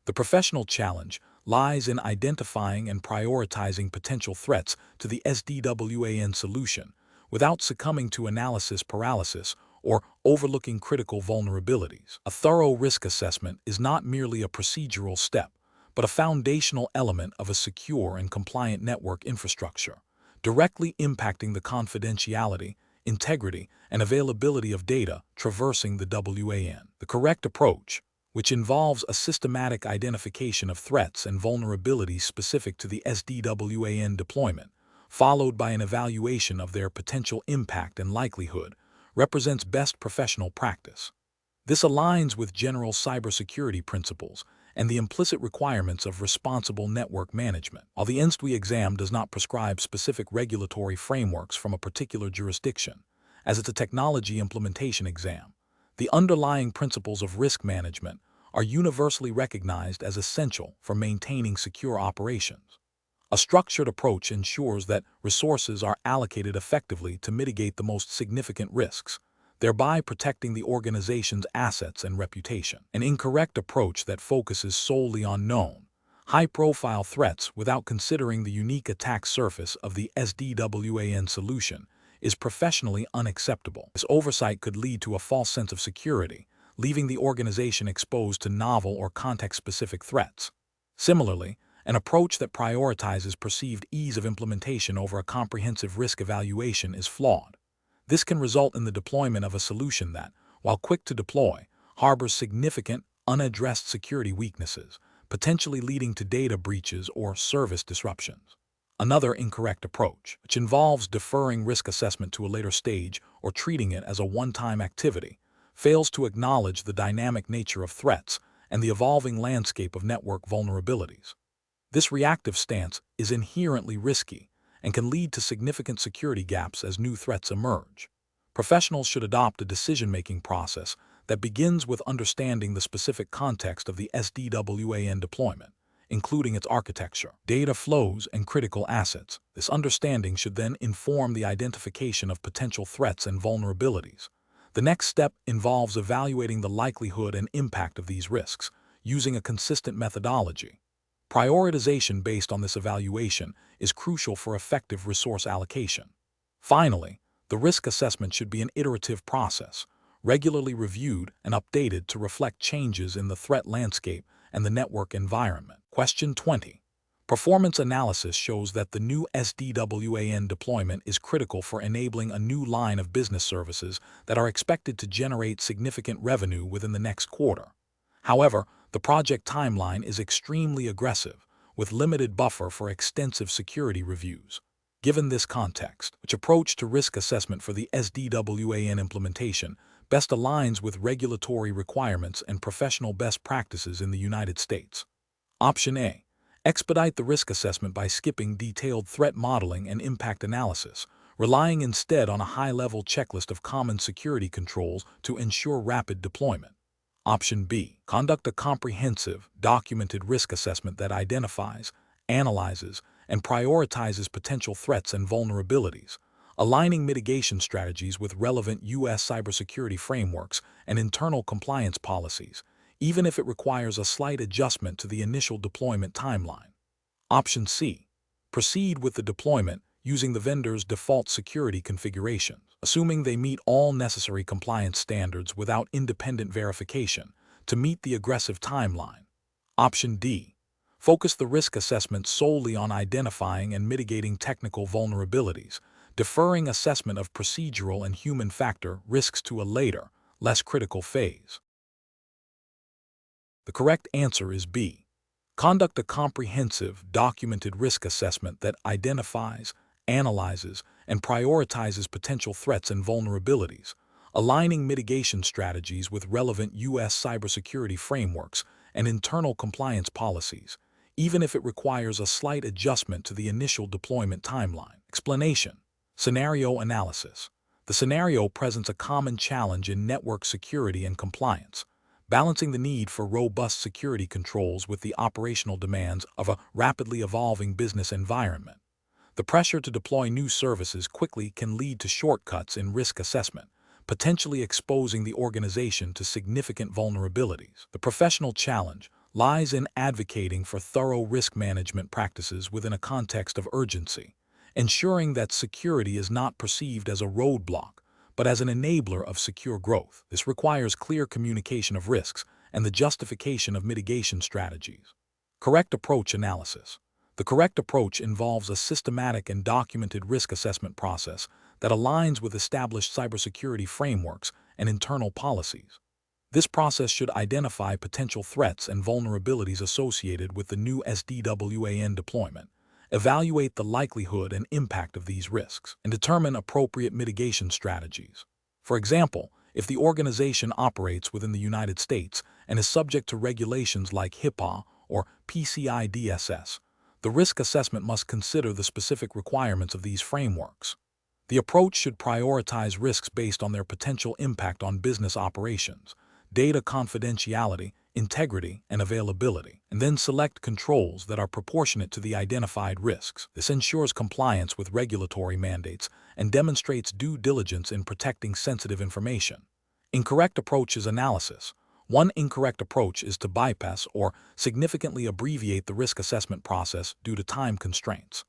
The professional challenge lies in identifying and prioritizing potential threats to the SDWAN solution without succumbing to analysis paralysis or overlooking critical vulnerabilities. A thorough risk assessment is not merely a procedural step, but a foundational element of a secure and compliant network infrastructure, directly impacting the confidentiality, integrity, and availability of data traversing the WAN. The correct approach, which involves a systematic identification of threats and vulnerabilities specific to the SDWAN deployment, followed by an evaluation of their potential impact and likelihood, represents best professional practice. This aligns with general cybersecurity principles and the implicit requirements of responsible network management. While the ENSDWI exam does not prescribe specific regulatory frameworks from a particular jurisdiction, as it's a technology implementation exam, the underlying principles of risk management are universally recognized as essential for maintaining secure operations. A structured approach ensures that resources are allocated effectively to mitigate the most significant risks, thereby protecting the organization's assets and reputation. An incorrect approach that focuses solely on known, high-profile threats without considering the unique attack surface of the SDWAN solution is professionally unacceptable. This oversight could lead to a false sense of security, leaving the organization exposed to novel or context-specific threats. Similarly, an approach that prioritizes perceived ease of implementation over a comprehensive risk evaluation is flawed. This can result in the deployment of a solution that, while quick to deploy, harbors significant, unaddressed security weaknesses, potentially leading to data breaches or service disruptions. Another incorrect approach, which involves deferring risk assessment to a later stage or treating it as a one-time activity, fails to acknowledge the dynamic nature of threats and the evolving landscape of network vulnerabilities. This reactive stance is inherently risky and can lead to significant security gaps as new threats emerge. Professionals should adopt a decision-making process that begins with understanding the specific context of the SDWAN deployment, including its architecture, data flows, and critical assets. This understanding should then inform the identification of potential threats and vulnerabilities, The next step involves evaluating the likelihood and impact of these risks, using a consistent methodology. Prioritization based on this evaluation is crucial for effective resource allocation. Finally, the risk assessment should be an iterative process, regularly reviewed and updated to reflect changes in the threat landscape and the network environment. Question 20. Performance analysis shows that the new SDWAN deployment is critical for enabling a new line of business services that are expected to generate significant revenue within the next quarter. However, the project timeline is extremely aggressive, with limited buffer for extensive security reviews. Given this context, which approach to risk assessment for the SDWAN implementation best aligns with regulatory requirements and professional best practices in the United States? Option A. Expedite the risk assessment by skipping detailed threat modeling and impact analysis, relying instead on a high-level checklist of common security controls to ensure rapid deployment. Option B. Conduct a comprehensive, documented risk assessment that identifies, analyzes, and prioritizes potential threats and vulnerabilities, aligning mitigation strategies with relevant U.S. cybersecurity frameworks and internal compliance policies, even if it requires a slight adjustment to the initial deployment timeline. Option C. Proceed with the deployment using the vendor's default security configurations, assuming they meet all necessary compliance standards without independent verification to meet the aggressive timeline. Option D. Focus the risk assessment solely on identifying and mitigating technical vulnerabilities, deferring assessment of procedural and human factor risks to a later, less critical phase. The correct answer is B. Conduct a comprehensive, documented risk assessment that identifies, analyzes, and prioritizes potential threats and vulnerabilities, aligning mitigation strategies with relevant U.S. cybersecurity frameworks and internal compliance policies, even if it requires a slight adjustment to the initial deployment timeline. Explanation. Scenario analysis. The scenario presents a common challenge in network security and compliance, balancing the need for robust security controls with the operational demands of a rapidly evolving business environment. The pressure to deploy new services quickly can lead to shortcuts in risk assessment, potentially exposing the organization to significant vulnerabilities. The professional challenge lies in advocating for thorough risk management practices within a context of urgency, ensuring that security is not perceived as a roadblock, but as an enabler of secure growth. This requires clear communication of risks and the justification of mitigation strategies. Correct approach analysis. The correct approach involves a systematic and documented risk assessment process that aligns with established cybersecurity frameworks and internal policies. This process should identify potential threats and vulnerabilities associated with the new SDWAN deployment, evaluate the likelihood and impact of these risks, and determine appropriate mitigation strategies. For example, if the organization operates within the United States and is subject to regulations like HIPAA or PCI DSS, the risk assessment must consider the specific requirements of these frameworks. The approach should prioritize risks based on their potential impact on business operations, data confidentiality, integrity, and availability, and then select controls that are proportionate to the identified risks. This ensures compliance with regulatory mandates and demonstrates due diligence in protecting sensitive information. Incorrect approach is analysis. One incorrect approach is to bypass or significantly abbreviate the risk assessment process due to time constraints.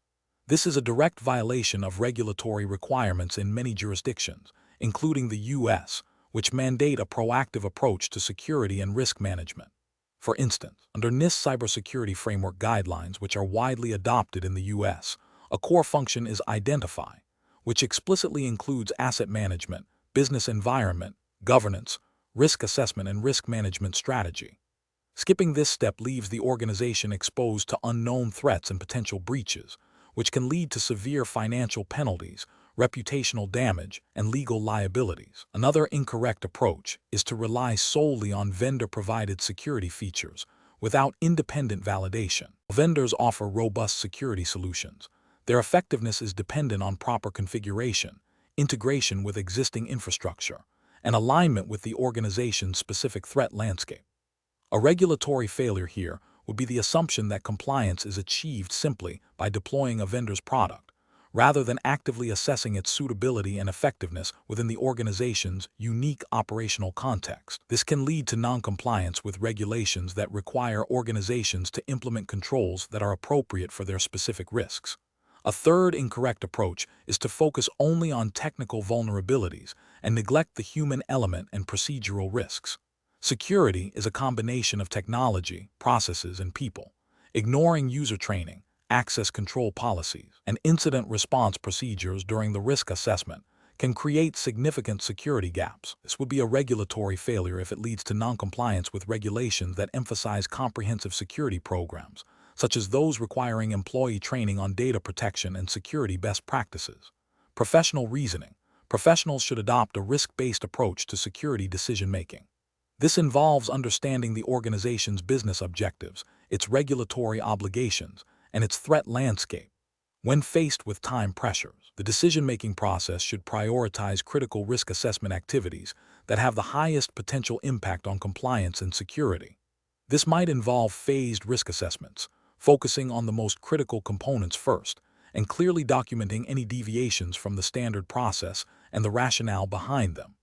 This is a direct violation of regulatory requirements in many jurisdictions, including the U.S., which mandate a proactive approach to security and risk management. For instance, under NIST cybersecurity framework guidelines, which are widely adopted in the U.S., a core function is identify, which explicitly includes asset management, business environment, governance, risk assessment, and risk management strategy. Skipping this step leaves the organization exposed to unknown threats and potential breaches, which can lead to severe financial penalties, reputational damage, and legal liabilities. Another incorrect approach is to rely solely on vendor-provided security features without independent validation. Vendors offer robust security solutions. Their effectiveness is dependent on proper configuration, integration with existing infrastructure, and alignment with the organization's specific threat landscape. A regulatory failure here would be the assumption that compliance is achieved simply by deploying a vendor's product, rather than actively assessing its suitability and effectiveness within the organization's unique operational context. This can lead to noncompliance with regulations that require organizations to implement controls that are appropriate for their specific risks. A third incorrect approach is to focus only on technical vulnerabilities and neglect the human element and procedural risks. Security is a combination of technology, processes, and people. Ignoring user training, access control policies, and incident response procedures during the risk assessment can create significant security gaps. This would be a regulatory failure if it leads to noncompliance with regulations that emphasize comprehensive security programs, such as those requiring employee training on data protection and security best practices. Professional reasoning. Professionals should adopt a risk-based approach to security decision-making. This involves understanding the organization's business objectives, its regulatory obligations, and its threat landscape. When faced with time pressures, the decision-making process should prioritize critical risk assessment activities that have the highest potential impact on compliance and security. This might involve phased risk assessments, focusing on the most critical components first, and clearly documenting any deviations from the standard process and the rationale behind them.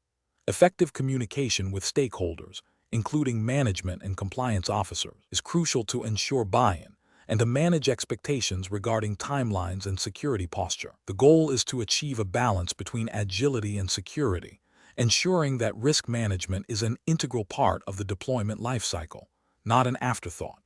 Effective communication with stakeholders, including management and compliance officers, is crucial to ensure buy-in and to manage expectations regarding timelines and security posture. The goal is to achieve a balance between agility and security, ensuring that risk management is an integral part of the deployment lifecycle, not an afterthought.